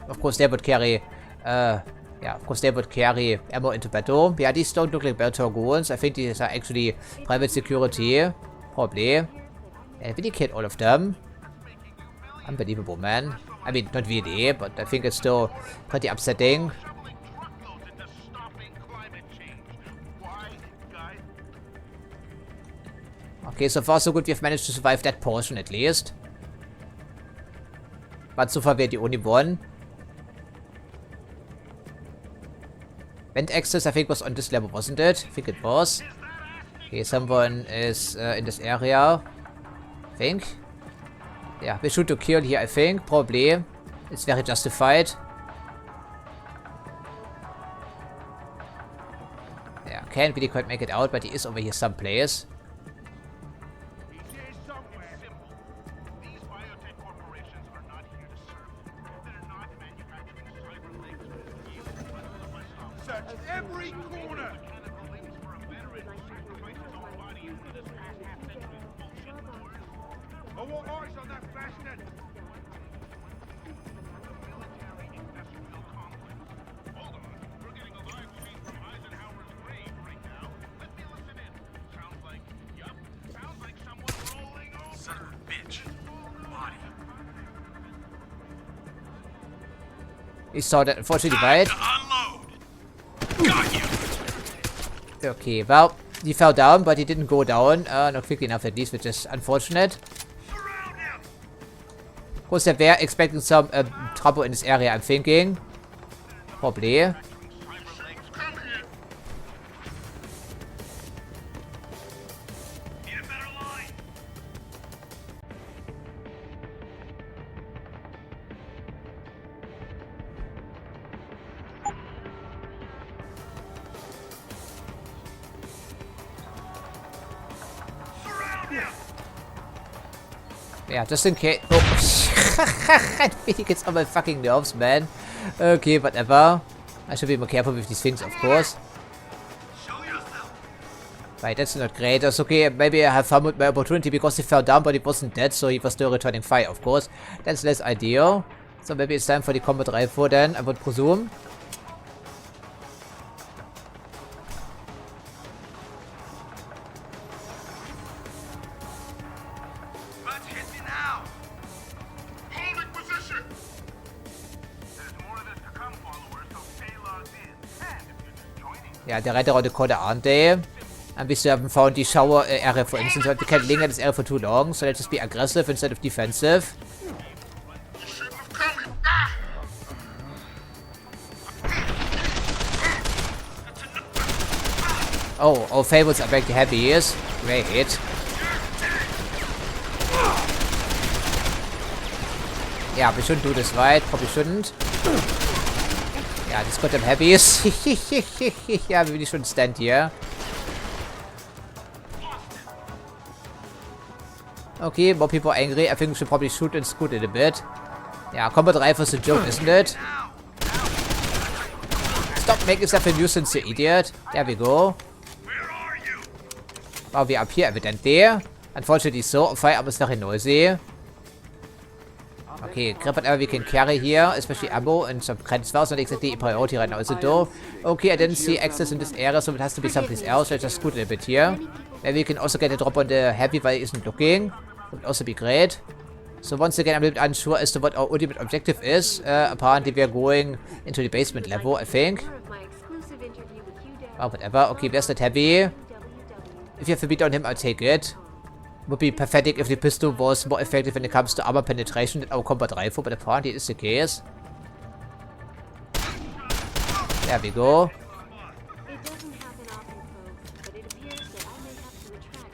Of course, they would carry, yeah, of course they would carry ammo into battle. Yeah, these don't look like bell tower goons. I think these are actually private security. Probably. Yeah, I really killed all of them. Unbelievable, man. I mean, not really, but I think it's still pretty upsetting. Okay, so far so good. We've managed to survive that portion at least. But so far we're the only one. Vent access, I think, was on this level, wasn't it? I think it was. Okay, someone is in this area. I think. Yeah, we shoot to kill here, I think. Probably. It's very justified. Yeah, can't really quite make it out, but he is over here someplace. Search every corner. I want eyes on that bastard. Son of a bitch. Body. He saw that unfortunately right. Okay, well, he fell down, but he didn't go down. Not quickly enough at least, which is unfortunate. Of course, they were expecting some trouble in this area, I'm thinking. Probably. Yeah, just in case. Oh, I think it gets on my fucking nerves, man. Okay, whatever. I should be more careful with these things, of course. Right, that's not great. That's okay. Maybe I have fun with my opportunity because he fell down, but he wasn't dead, so he was still returning fire, of course. That's less ideal. So maybe it's time for the combat rifle then, I would presume. Yeah, they're right around the corner, aren't they? And we still haven't found the shower area, for instance, but we can't linger this area for too long, so let's just be aggressive instead of defensive. Oh, our favorites are back to heavies. Great. Yeah, we shouldn't do this, right? Probably shouldn't. Yeah, just got them heavies. Yeah, we really shouldn't stand here. Okay, more people are angry. I think we should probably shoot and scoot it a bit. Yeah, combat rifle is a joke, isn't it? Stop making yourself a nuisance, you idiot. There we go. Wow, we're up here, evidently. Unfortunately so. Firearm is very noisy. Okay, grab whatever we can carry here, especially ammo and some credits. Well, it's not exactly a priority right now, is it though? Okay, I didn't see access in this area, so it has to be someplace else. Let's just scoot a bit here. Maybe we can also get a drop on the heavy while he isn't looking. That would also be great. So once again, I'm a bit unsure as to what our ultimate objective is. Apparently we are going into the basement level, I think. Oh, whatever. Okay, there's that heavy. If you have to beat on him, I'll take it. Would be pathetic if the pistol was more effective when it comes to armor penetration than our combat rifle, but apparently it is the case. There we go.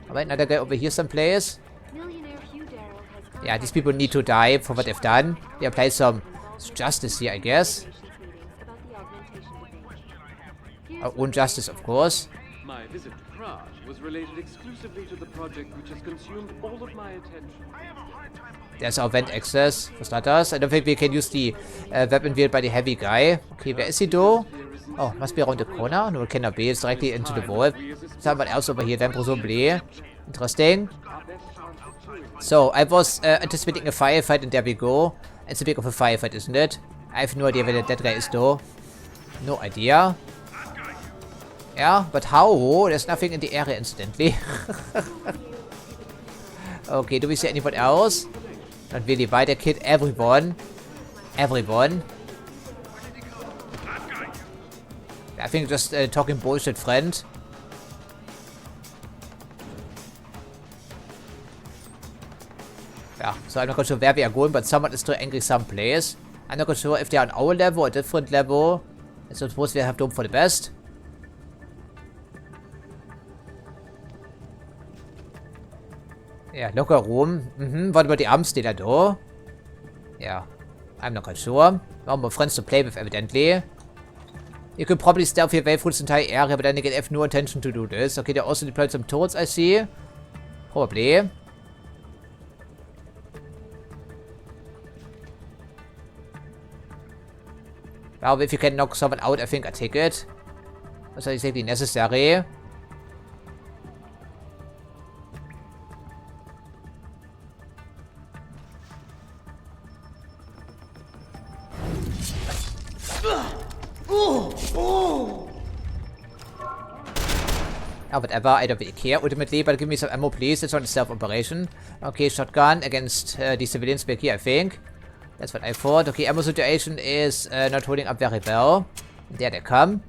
Alright, another guy over here someplace. Yeah, these people need to die for what they've done. They apply some justice here, I guess. Our own justice, of course. My visit to Prague was related exclusively to the project which has consumed all of my attention. There's our vent access for starters. I don't think we can use the weapon wielded by the heavy guy. Okay, where is he though? Oh, must be around the corner. No, it cannot be. It's directly into the wall. Someone else over here then, presumably. Interesting. So, I was anticipating a firefight, and there we go. It's a big of a firefight, isn't it? I have no idea where that guy is though. No idea. Yeah, but how? There's nothing in the area, incidentally. Okay, do we see anyone else? Not really. Why they killed everyone? Everyone. I think just talking bullshit, friend. Yeah, so I'm not quite sure where we are going, but someone is still angry someplace. I'm not quite sure if they are on our level or a different level. I suppose we have to hope for the best. Yeah, locker room. What about the arms dealer though? Yeah, I'm not quite sure. Well, more friends to play with, evidently. You could probably stealth your way through this entire area, but then again, I have no intention to do this. Okay, they also deployed some turrets, I see. Probably. Well, if you can knock someone out, I think I take it. Was soll ich sagen, die necessary? Oh, whatever, I don't really care ultimately, but give me some ammo please. It's not a self-operation. Okay, shotgun against the civilians back here, I think. That's what I thought. Okay, ammo situation is not holding up very well. There they come.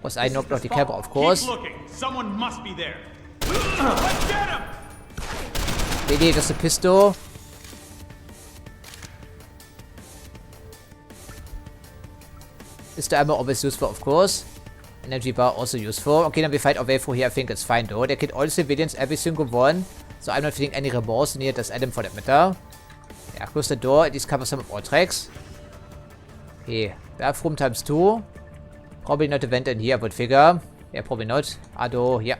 Was I knocked off the camera, of course. Keep looking. Someone must be there. Let's get him! Really, just a pistol. Is the ammo always useful, of course. Energy bar also useful. Okay, then we fight our way through here. I think it's fine though. They killed all the civilians, every single one. So I'm not feeling any remorse, near does Adam for that matter. Yeah, close the door. This covers some of our tracks. Okay, bathroom times 2. Probably not a vent in here, I would figure. Yeah, probably not. Ado, yeah.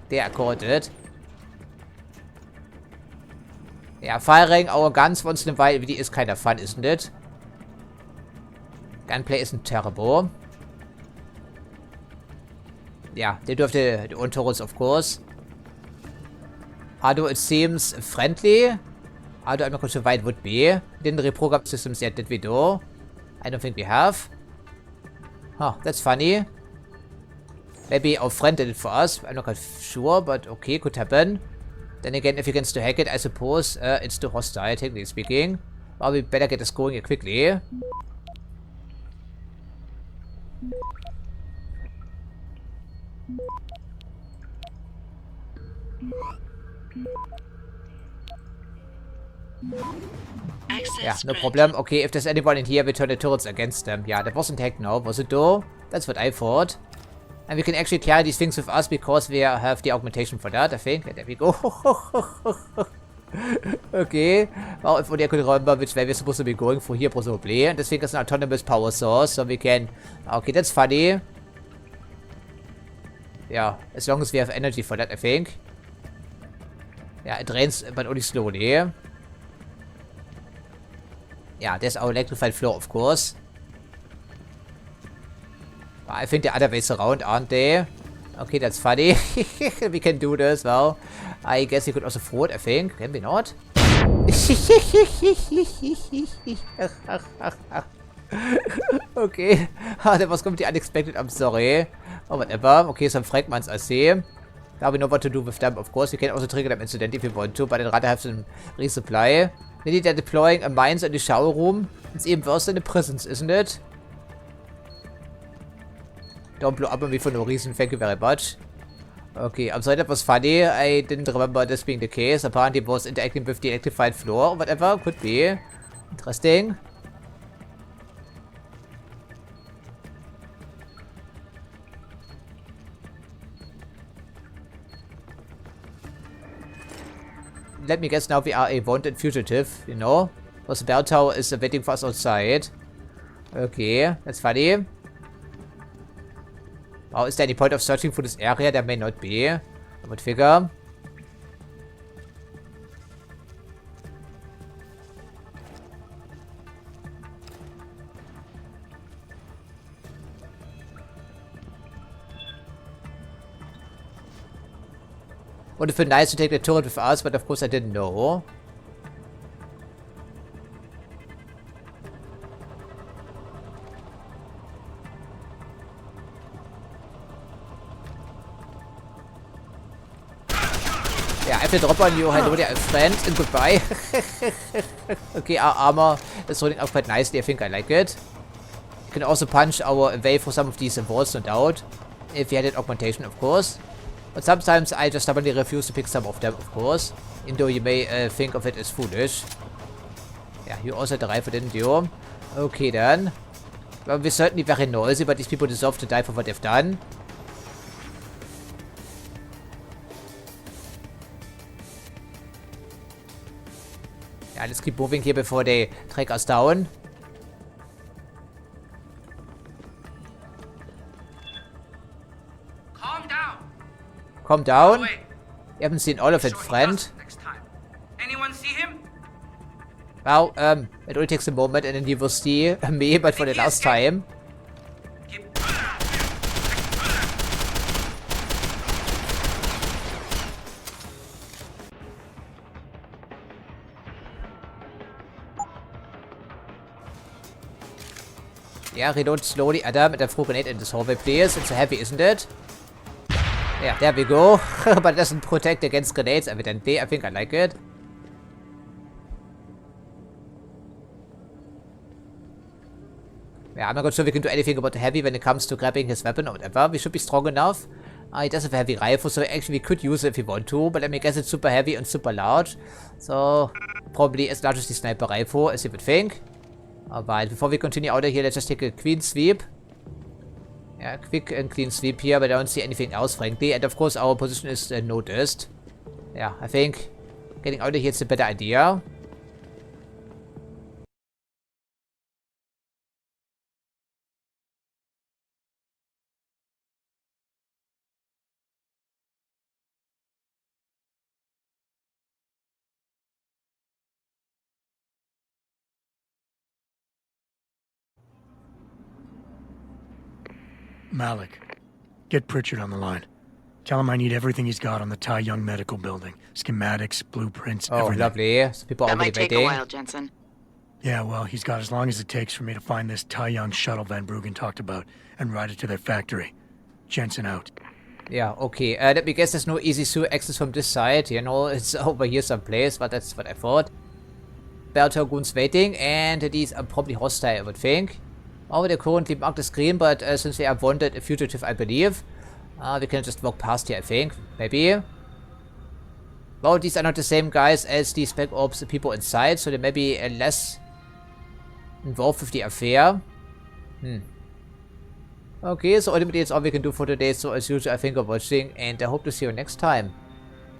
They are corroded. Yeah, firing our guns once in a while really is kind of fun, isn't it? Gunplay isn't terrible. Yeah, they do have the own turrets, of course. Ado, it seems friendly. Ado, I'm not quite sure why it would be. Didn't reprogram systems yet, did we do? I don't think we have. Huh, that's funny. Maybe our friend did it for us. I'm not quite sure, but okay, could happen. Then again, if you can still hack it, I suppose it's too hostile, technically speaking. Well, we better get this going here quickly. Yeah, no problem. Okay, if there's anyone in here, we turn the turrets against them. Yeah, that wasn't hacked now, was it though? That's what I thought. And we can actually carry these things with us because we have the augmentation for that, I think. There we go. Okay. Well, if only I could remember which way we're supposed to be going for here, presumably. And this thing is an autonomous power source, so we can... Okay, that's funny. Yeah, as long as we have energy for that, I think. Yeah, it drains, but only slowly. Yeah, there's our electrified floor, of course. I think the other ways around, aren't they? Okay, that's funny. We can do this, well. I guess we could also throw it, I think. Can we not? Okay. That was completely unexpected, I'm sorry. Oh, whatever. Okay, some fragments I see. Now we know what to do with them, of course. We can also trigger them incidentally if we want to, but I'd rather have some resupply. Maybe they're deploying a mines in the shower room. It's even worse than the prisons, isn't it? Don't blow up on me for no reason, thank you very much. Okay, I'm sorry that was funny. I didn't remember this being the case. Apparently it was interacting with the electrified floor or whatever. Could be. Interesting. Let me guess, now we are a wanted fugitive, you know? Because the bell tower is waiting for us outside. Okay, that's funny. Oh, is there any point of searching for this area? There may not be. I would figure. Would have been nice to take the turret with us, but of course I didn't know. Yeah, I have to drop on you. Hello there, friend, and goodbye. Okay, our armor is holding up quite nicely. I think I like it. You can also punch our way for some of these walls, no doubt. If we had an augmentation, of course. But sometimes I just stubbornly refuse to pick some of them, of course. Even though you may think of it as foolish. Yeah, you also had a rifle, didn't you? Okay, then. Well, we're certainly very noisy, but these people deserve to die for what they've done. Yeah, let's keep moving here before they track us down. Calm down. Calm down. You haven't seen all of it, friend. Anyone see him? Well, it only takes a moment and then you will see me, but for the last time. Yeah, reload slowly, Adam, and then throw a grenade in this hallway, please. It's so heavy, isn't it? Yeah, there we go. But it doesn't protect against grenades, evidently. I think I like it. Yeah, I'm not sure we can do anything about the heavy when it comes to grabbing his weapon or whatever. We should be strong enough. He does have a heavy rifle, so actually we could use it if we want to. But let me guess, it's super heavy and super large. So, probably as large as the sniper rifle, as you would think. Alright, before we continue out of here, let's just take a clean sweep. Yeah, quick and clean sweep here, but I don't see anything else, frankly. And of course, our position is noticed. Yeah, I think getting out of here is a better idea. Malik, get Pritchard on the line. Tell him I need everything he's got on the Tai Young Medical Building. Schematics, blueprints, everything. Lovely. So people are already waiting. That might take a while, Jensen. Yeah, well, he's got as long as it takes for me to find this Tai Young shuttle Van Bruggen talked about and ride it to their factory. Jensen out. Yeah, okay. Let me guess there's no easy sewer access from this side. You know, it's over here someplace, but that's what I thought. Belter goons waiting, and these are probably hostile, I would think. Oh, they're currently marked as green, but since they are wanted, a fugitive, I believe. We can just walk past here, I think. Maybe. Well, these are not the same guys as the Spec Ops people inside, so they may be less involved with the affair. Okay, so ultimately that's all we can do for today. So as usual, I thank you for watching, and I hope to see you next time.